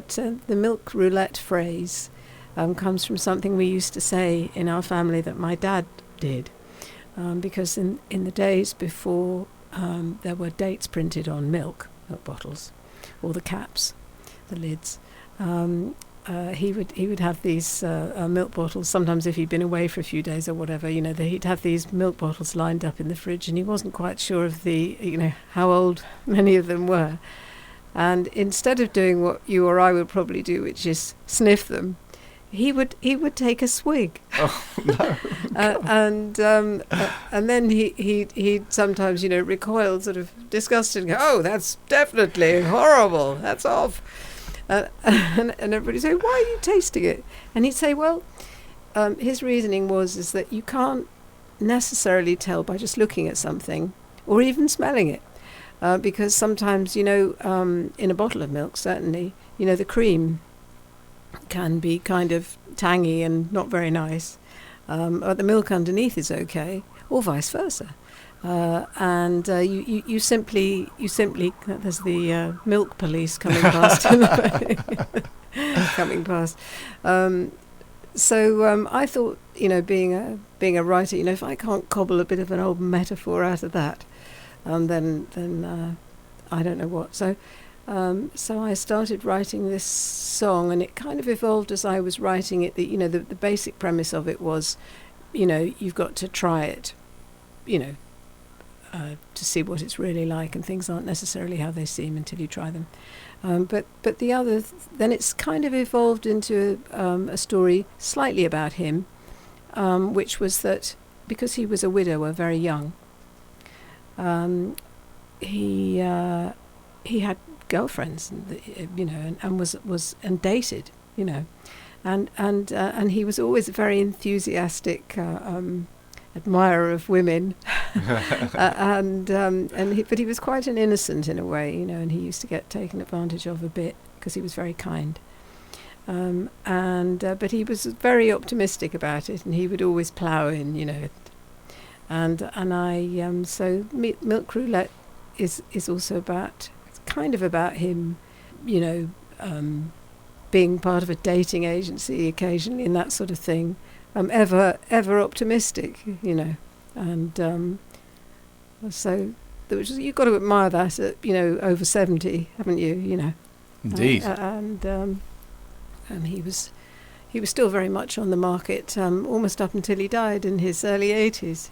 the Milk Roulette phrase comes from something we used to say in our family that my dad did. Because in the days before there were dates printed on milk bottles, or the caps, the lids, he would have these milk bottles. Sometimes if he'd been away for a few days or whatever, he'd have these milk bottles lined up in the fridge, and he wasn't quite sure of how old many of them were. And instead of doing what you or I would probably do, which is sniff them, he would take a swig. Oh no! And then he'd sometimes recoil, sort of disgusted, and go, "Oh, that's definitely horrible. That's off." And everybody say, "Why are you tasting it?" And he'd say, "Well, his reasoning is that you can't necessarily tell by just looking at something or even smelling it, because sometimes in a bottle of milk, certainly, the cream can be kind of tangy and not very nice, but the milk underneath is okay, or vice versa. And you simply there's the milk police coming past. Coming past. So I thought, being a writer, if I can't cobble a bit of an old metaphor out of that, then I don't know what. So I started writing this song, and it kind of evolved as I was writing it. The basic premise of it was, you've got to try it, to see what it's really like, and things aren't necessarily how they seem until you try them. But the other, then it's kind of evolved into a story slightly about him, which was that because he was a widower very young, he had girlfriends, and was dated, and he was always a very enthusiastic admirer of women, but he was quite an innocent in a way, and he used to get taken advantage of a bit because he was very kind. But he was very optimistic about it, and he would always plough in, And I so Milk Roulette is also about him, being part of a dating agency occasionally and that sort of thing. Ever optimistic, and so you've got to admire that at over 70, haven't you? Indeed. And he was still very much on the market almost up until he died in his early 80s,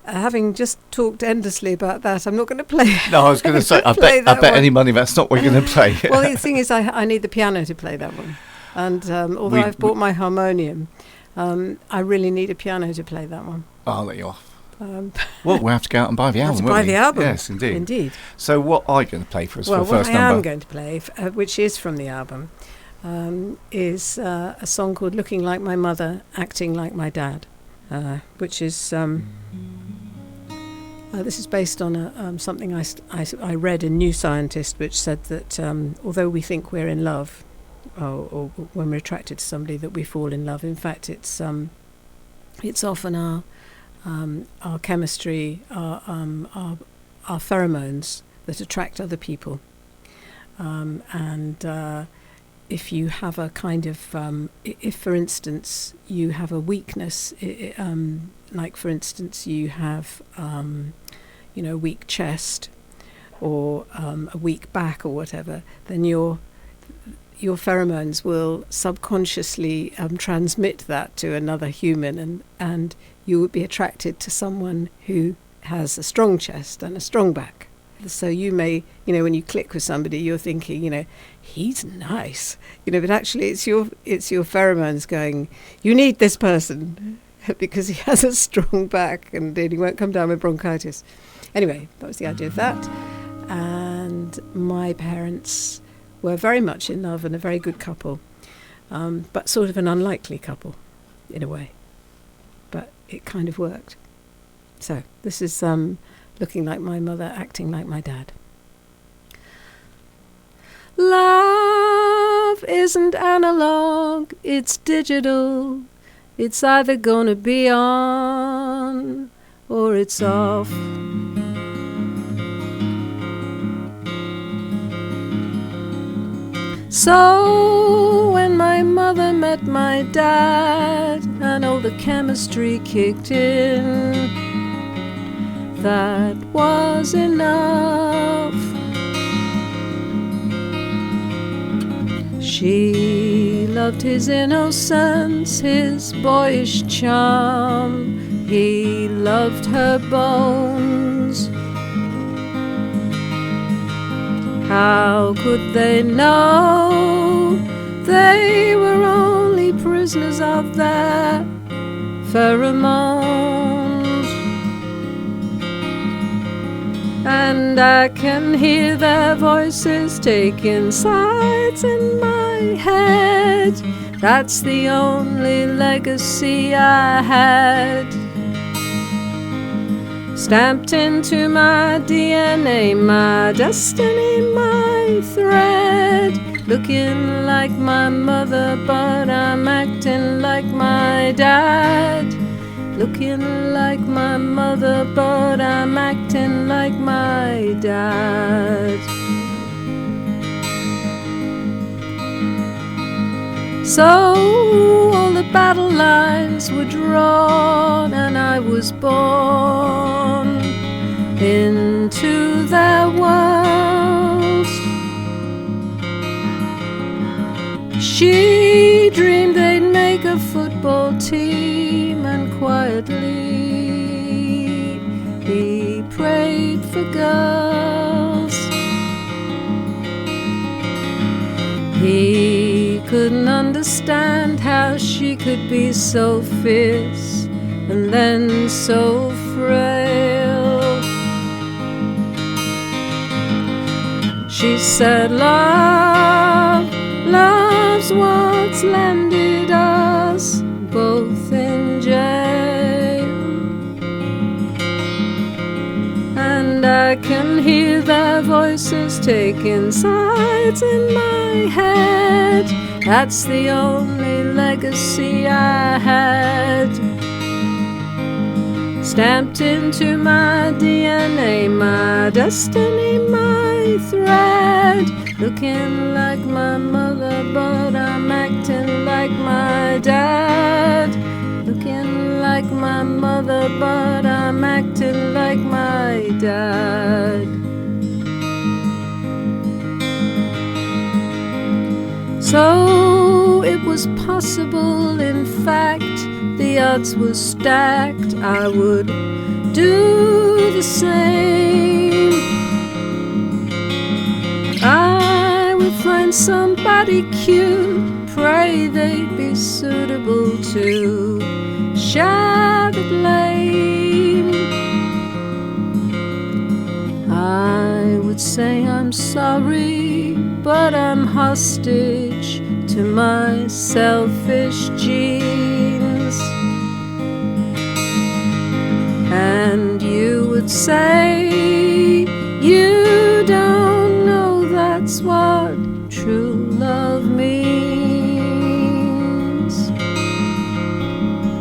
Having just talked endlessly about that, I'm not going to play. No, I was going to say, I bet any money that's not what you're going to play. Well, the thing is, I need the piano to play that one. And although I've bought my harmonium, I really need a piano to play that one. I'll let you off. Well, we'll have to go out and buy the album, won't we? Buy the album. Yes, indeed. Indeed. So what are you going to play for us for the first number? Well, what I am going to play, which is from the album, is a song called Looking Like My Mother, Acting Like My Dad, which is... this is based on something I read in New Scientist, which said that although we think we're in love, or when we're attracted to somebody, that we fall in love, in fact it's often our chemistry, our pheromones that attract other people, and if you have a kind of if for instance you have a weakness, like for instance you have a weak chest or a weak back or whatever, then your pheromones will subconsciously transmit that to another human, and you would be attracted to someone who has a strong chest and a strong back. So you may, when you click with somebody, you're thinking, he's nice, but actually it's your pheromones going, you need this person because he has a strong back and he won't come down with bronchitis. Anyway, that was the idea of that. And my parents were very much in love and a very good couple, but sort of an unlikely couple in a way. But it kind of worked. So this is Looking Like My Mother, Acting Like My Dad. Love isn't analog, it's digital. It's either gonna be on or it's off. So when my mother met my dad and all the chemistry kicked in, that was enough. She loved his innocence, his boyish charm. He loved her bones. How could they know they were only prisoners of their pheromones? And I can hear their voices taking sides in my head. That's the only legacy I had, stamped into my DNA, my destiny, my thread. Looking like my mother, but I'm acting like my dad. Looking like my mother, but I'm acting like my dad. So all the battle lines were drawn, and I was born into their world. She dreamed they'd make a football team, and quietly he prayed for girls. He couldn't understand how she could be so fierce and then so frail. said love's what's landed us both in jail. And I can hear their voices taking sides in my head. That's the only legacy I had, stamped into my DNA, my destiny, my thread. Looking like my mother, but I'm acting like my dad. Looking like my mother, but I'm acting like my dad. So it was possible, in fact, the odds were stacked, I would do the same. I would find somebody cute, pray they'd be suitable to share the blame. I would say I'm sorry, but I'm hostage to my selfish genes. And you would say you don't know that's what true love means.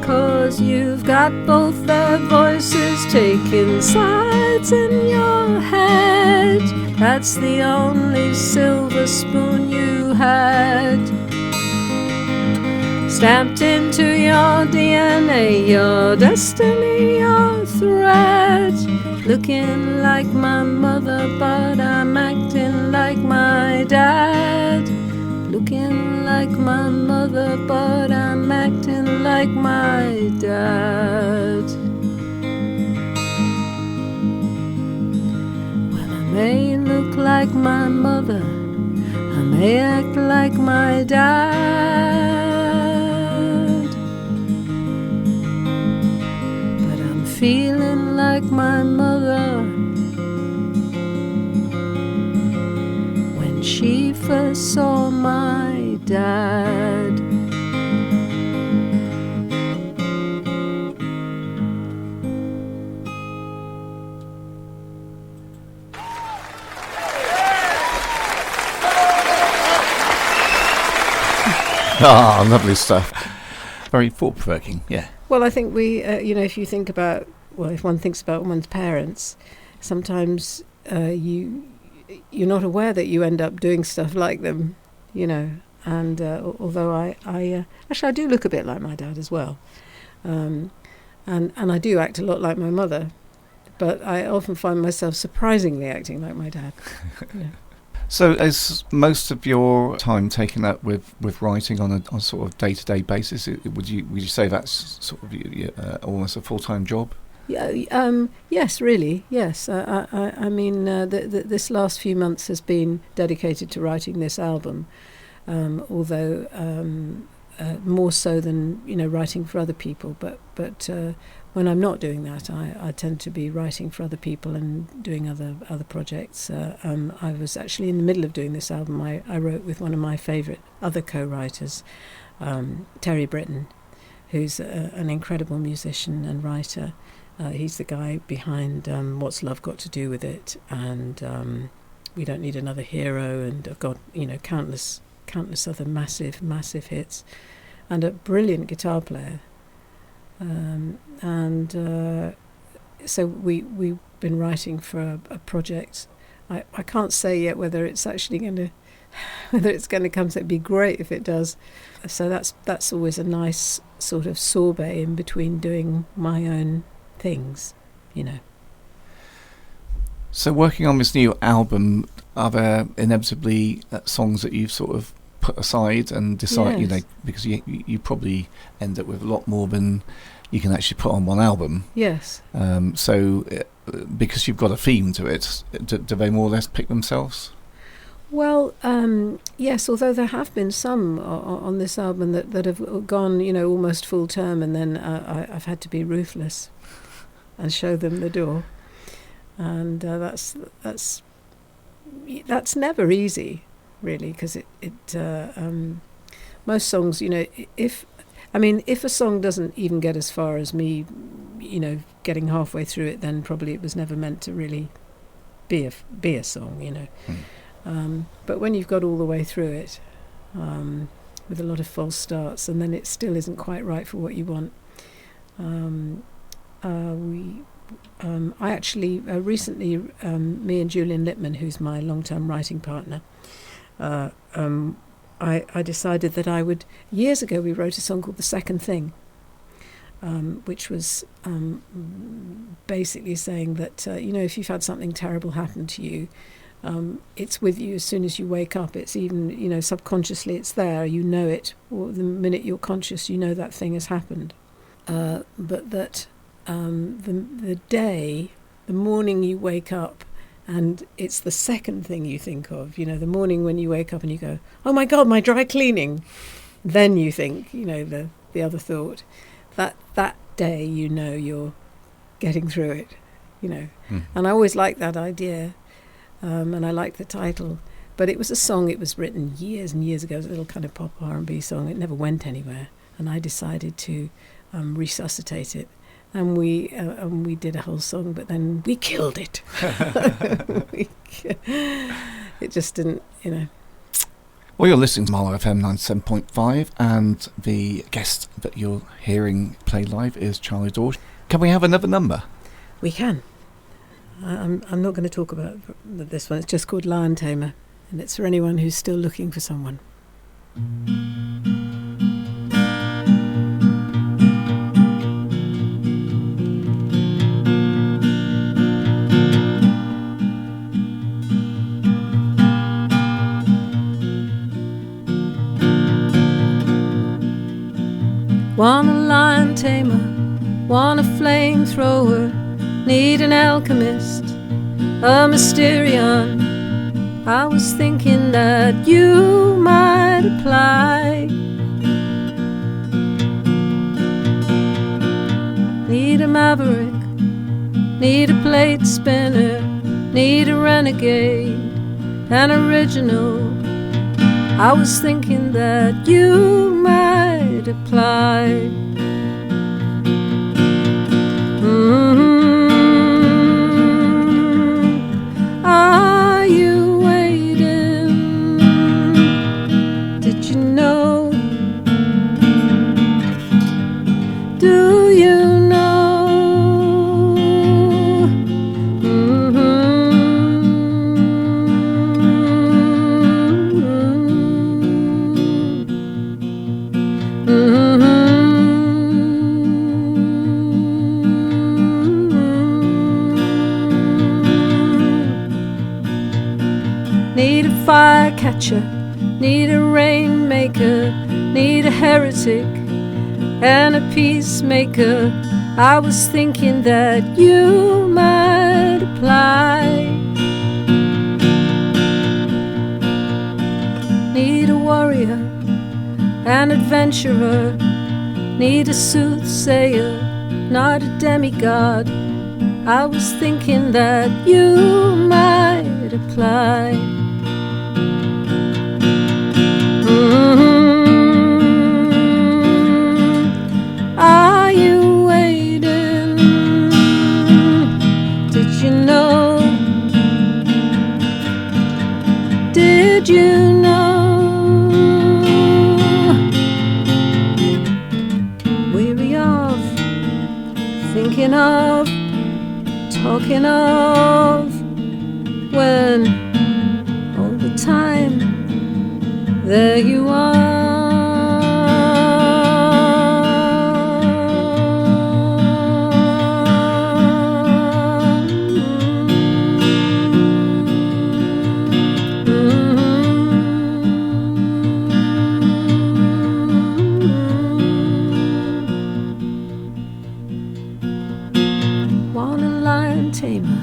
'Cause you've got both their voices taking sides in your head. That's the only silver spoon you had, stamped into your DNA, your destiny, your thread. Looking like my mother, but I'm acting like my dad. Looking like my mother, but I'm acting like my dad. Well, I may look like my mother, I may act like my dad, but I'm feeling like my mother when she first saw my dad. Ah, lovely stuff. Very thought-provoking, yeah. Well, I think we, if you think about, if one thinks about one's parents, sometimes you're not aware that you end up doing stuff like them, And although I actually I do look a bit like my dad as well, and I do act a lot like my mother, but I often find myself surprisingly acting like my dad. Yeah. So is most of your time taken up with writing on a sort of day-to-day basis? Would you say that's sort of almost a full-time job? Yeah. Yes, really. Yes. I mean, this last few months has been dedicated to writing this album, although more so than writing for other people. But when I'm not doing that, I tend to be writing for other people and doing other projects. I was actually in the middle of doing this album. I wrote with one of my favourite other co-writers, Terry Britton, who's an incredible musician and writer. He's the guy behind What's Love Got to Do With It, and We Don't Need Another Hero, and I've got countless other massive hits, and a brilliant guitar player. So we've been writing for a project. I can't say yet whether it's actually going to come. So it'd be great if it does. So that's always a nice sort of sorbet in between doing my own things, So working on this new album, are there inevitably songs that you've sort of put aside and decide, Yes. because you probably end up with a lot more than you can actually put on one album. Yes. So because you've got a theme to it, do they more or less pick themselves? Well, yes, although there have been some on this album that have gone, almost full term, and then I've had to be ruthless and show them the door. And that's that's never easy, really, because most songs, if a song doesn't even get as far as me, getting halfway through it, then probably it was never meant to really be a song, but when you've got all the way through it, with a lot of false starts, and then it still isn't quite right for what you want. I actually recently, me and Julian Littman, who's my long-term writing partner, I decided that I would. Years ago, we wrote a song called "The Second Thing," which was basically saying that if you've had something terrible happen to you, it's with you as soon as you wake up. It's even subconsciously it's there. You know it, or the minute you're conscious, you know that thing has happened. But that the morning you wake up, and it's the second thing you think of. The morning when you wake up and you go, "Oh my God, my dry cleaning," then you think, the other thought. That day, you're getting through it. And I always liked that idea. And I liked the title, but it was a song. It was written years and years ago. It was a little kind of pop R&B song. It never went anywhere, and I decided to resuscitate it, and we did a whole song. But then we killed it. It just didn't, Well, you're listening to Marlow FM 97.5, and the guest that you're hearing play live is Charlie Dore. Can we have another number? We can. I'm not going to talk about this one. It's just called Lion Tamer, and it's for anyone who's still looking for someone. Want a lion tamer, want a flamethrower, need an alchemist, a Mysterion. I was thinking that you might apply. Need a maverick, need a plate spinner, need a renegade, an original. I was thinking that you might apply. Are you waiting? Did you know? Do you know? Need a firecatcher, need a rainmaker, need a heretic and a peacemaker. I was thinking that you might apply. Need a warrior, an adventurer, need a soothsayer, not a demigod. I was thinking that you might apply. Are you waiting? Did you know? Did you know? Weary of thinking of, talking of, when all the time there you are. Want a lion tamer,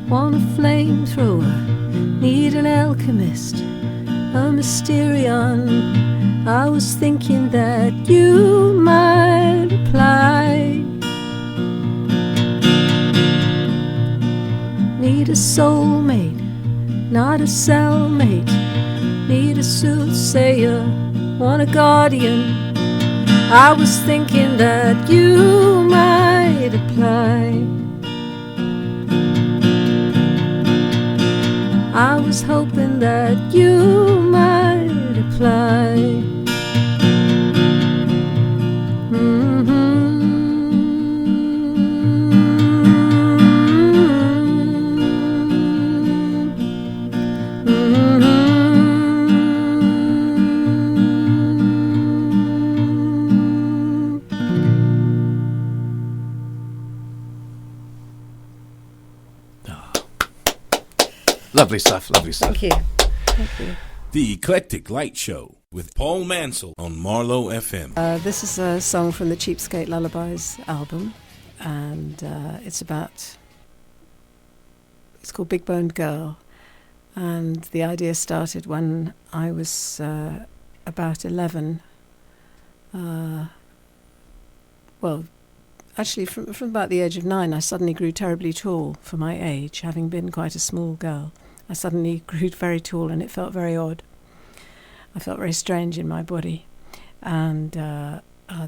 want a flamethrower, need an alchemist, a Mysterion. I was thinking that you might apply. Need a soulmate, not a cellmate. Need a soothsayer, want a guardian. I was thinking that you might apply. I was hoping that you might apply. Lovely stuff, lovely stuff. Thank you. Thank you. The Eclectic Light Show with Paul Mansell on Marlow FM. This is a song from the Cheapskate Lullabies album, and it's called Big Boned Girl, and the idea started when I was about 11. Well, actually from about the age of 9, I suddenly grew terribly tall for my age, having been quite a small girl. I suddenly grew very tall, and it felt very odd. I felt very strange in my body, and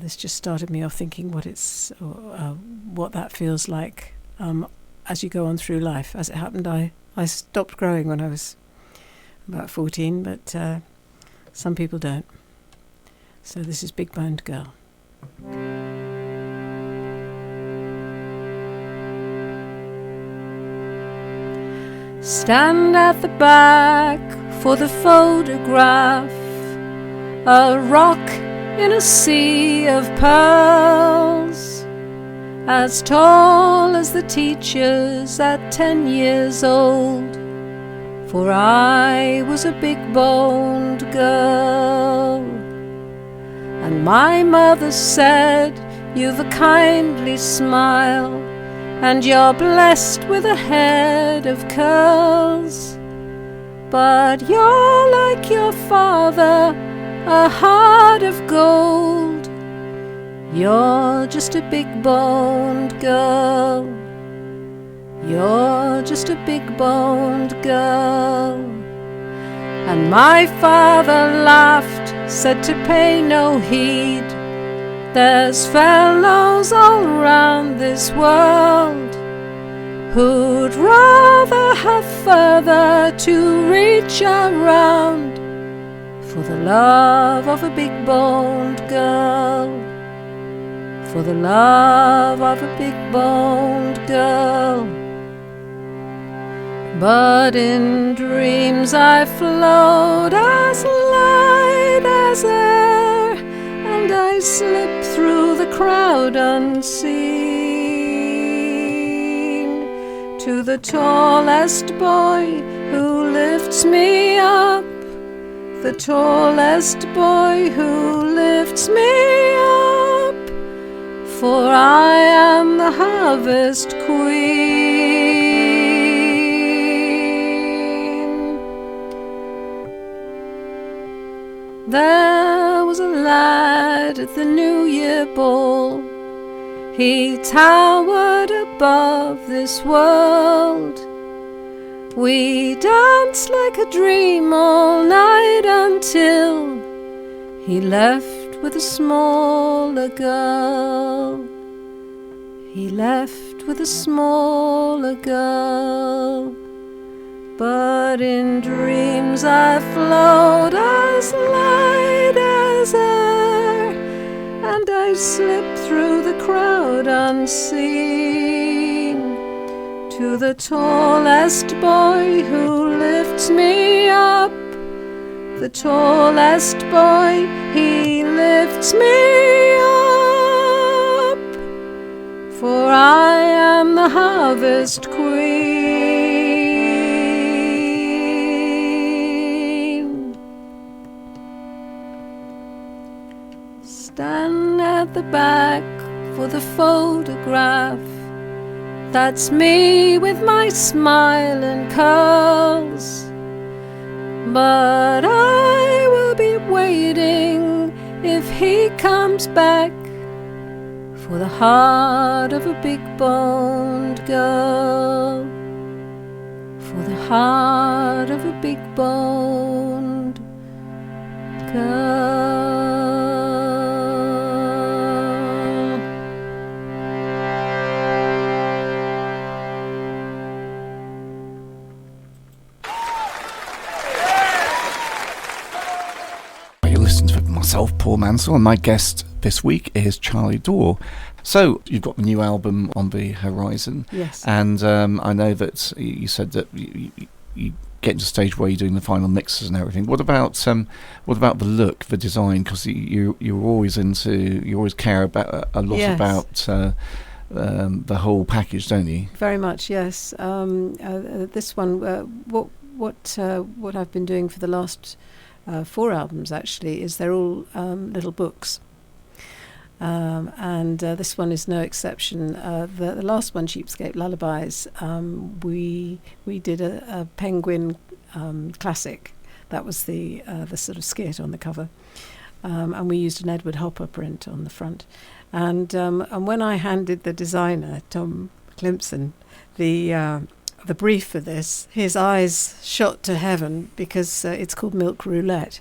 this just started me off thinking what that feels like as you go on through life. As it happened, I stopped growing when I was about 14, but some people don't. So this is Big Boned Girl. Stand at the back for the photograph, a rock in a sea of pearls, as tall as the teachers at 10 years old, for I was a big-boned girl. And my mother said, "You've a kindly smile, and you're blessed with a head of curls, but you're like your father, a heart of gold. You're just a big-boned girl. You're just a big-boned girl." And my father laughed, said to pay no heed. There's fellows all round this world who'd rather have further to reach around for the love of a big-boned girl, for the love of a big-boned girl. But in dreams I float as light as air, and I slip through the crowd unseen to the tallest boy who lifts me up, the tallest boy who lifts me up, for I am the harvest queen. There was a lad at the New Year ball. He towered above this world. We danced like a dream all night until he left with a smaller girl. He left with a smaller girl. But in dreams I float as light as air, and I slip through the crowd unseen to the tallest boy who lifts me up, the tallest boy, he lifts me up, for I am the harvest queen. Stand at the back for the photograph. That's me with my smile and curls. But I will be waiting if he comes back for the heart of a big-boned girl. For the heart of a big boned girl. You listen to myself, Paul Mansell, and my guest this week is Charlie Dore. So you've got the new album on the horizon. Yes. And I know that you said that you get to the stage where you're doing the final mixes and everything. What about the look, the design? Because you always care about a lot about the whole package, don't you? Very much, yes. This one, what I've been doing for the last 4 albums actually is they're all little books. And this one is no exception. The last one, Cheapskate Lullabies, we did a Penguin classic. That was the sort of skit on the cover, and we used an Edward Hopper print on the front. And when I handed the designer Tom Klimpson the brief for this, his eyes shot to heaven because it's called Milk Roulette.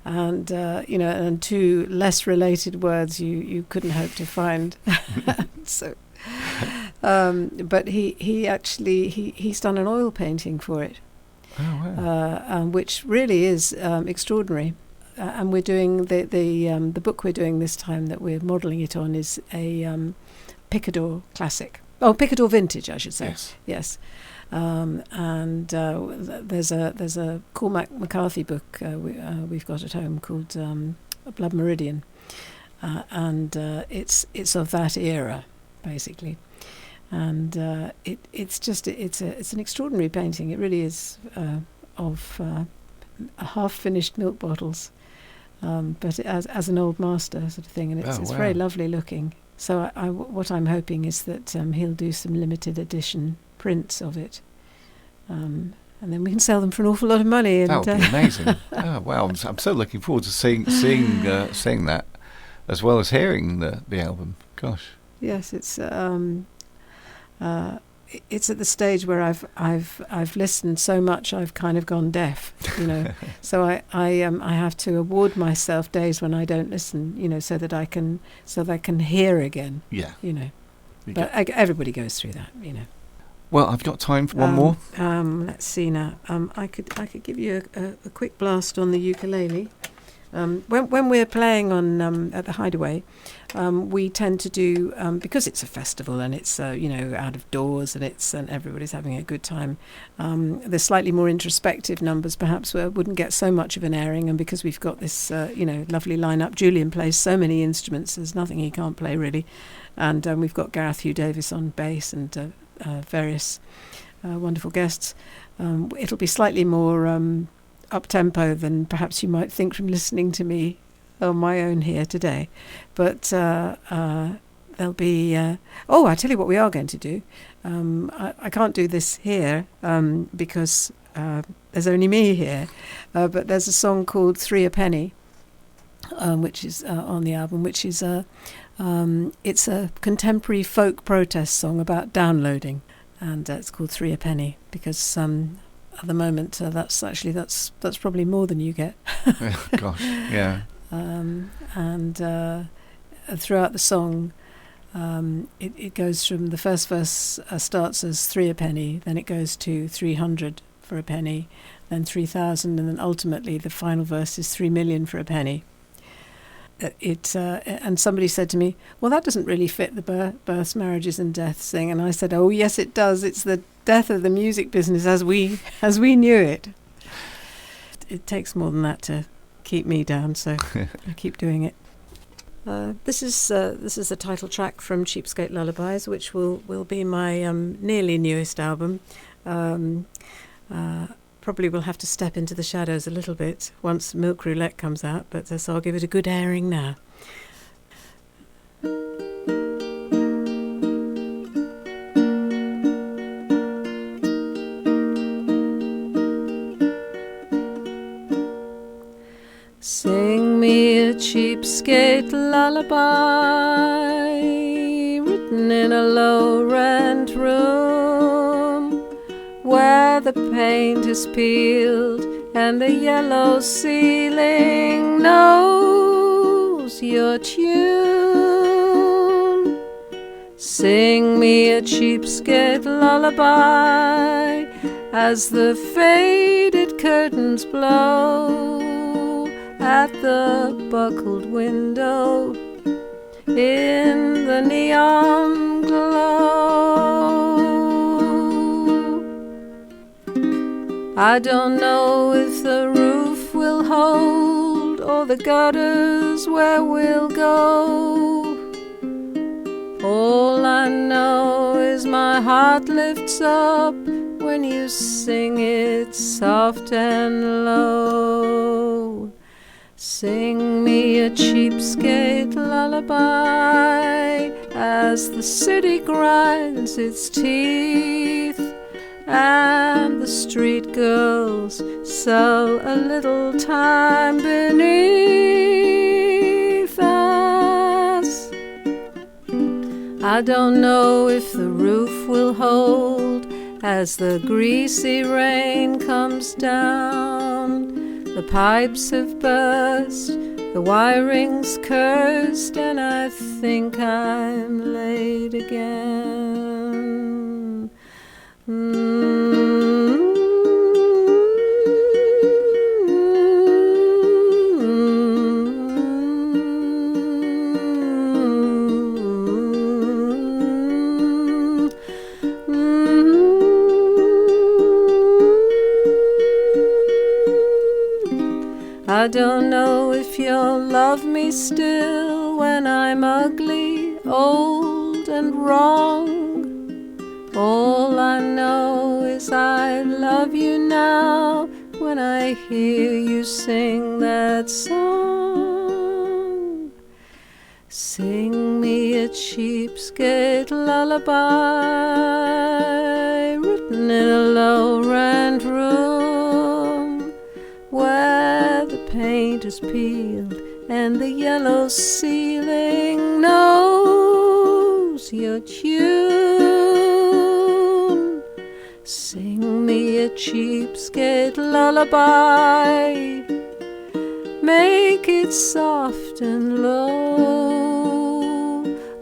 And and 2 less related words you couldn't hope to find. So, but he's done an oil painting for it, which really is extraordinary. And we're doing the book we're doing this time that we're modelling it on is a Picador classic. Oh, Picador vintage, I should say. Yes. And there's a Cormac McCarthy book we've got at home called Blood Meridian, and it's of that era basically, and it's an extraordinary painting. It really is of half finished milk bottles, but as an old master sort of thing, and it's very lovely looking. So what I'm hoping is that he'll do some limited edition prints of it, and then we can sell them for an awful lot of money. And that would be amazing. Oh wow! I'm so looking forward to seeing that, as well as hearing the album. Gosh. Yes, it's at the stage where I've listened so much I've kind of gone deaf, So I have to award myself days when I don't listen, so that I can hear again. Yeah. But everybody goes through that, Well, I've got time for one more. Let's see now. I could give you a quick blast on the ukulele. When we're playing on at the Hideaway, we tend to do because it's a festival and it's out of doors and everybody's having a good time. The slightly more introspective numbers perhaps wouldn't get so much of an airing, and because we've got this lovely lineup. Julian plays so many instruments. There's nothing he can't play really, and we've got Gareth Hugh Davis on bass and various wonderful guests. It'll be slightly more up-tempo than perhaps you might think from listening to me on my own here today. But there'll be... I tell you what we are going to do. I can't do this here because there's only me here. But there's a song called 3 a Penny, which is on the album, which is it's a contemporary folk protest song about downloading. And it's called 3 a Penny because... at the moment, that's probably more than you get. Gosh, yeah. And throughout the song, it goes from the first verse starts as 3 a penny, then it goes to 300 for a penny, then 3,000, and then ultimately the final verse is 3 million for a penny. And somebody said to me, well, that doesn't really fit the births, marriages and deaths thing. And I said, oh yes it does. It's the death of the music business as we knew it. It takes more than that to keep me down, so I keep doing it. This is the title track from Cheapskate Lullabies, which will be my nearly newest album. Probably will have to step into the shadows a little bit once Milk Roulette comes out, but so I'll give it a good airing now. Sing me a cheapskate lullaby written in a low-rent room where the paint is peeled and the yellow ceiling knows your tune. Sing me a cheapskate lullaby as the faded curtains blow at the buckled window in the neon glow. I don't know if the roof will hold or the gutters where we'll go. All I know is my heart lifts up when you sing it soft and low. Sing me a cheapskate lullaby as the city grinds its teeth and the street girls sell a little time beneath us. I don't know if the roof will hold as the greasy rain comes down. The pipes have burst, the wiring's cursed, and I think I'm late again. I don't know if you'll love me still when I'm ugly, old and wrong. All I know is I love you now when I hear you sing that song. Sing me a cheapskate lullaby written in a low-rent room where the paint is peeled and the yellow ceiling knows your tune. Sing me a cheapskate lullaby, make it soft and low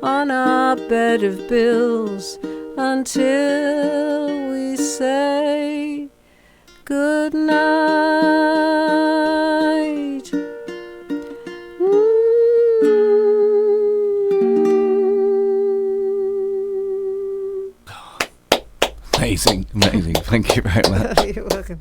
on our bed of bills until we say good night. Amazing, amazing. Thank you very much. You're welcome.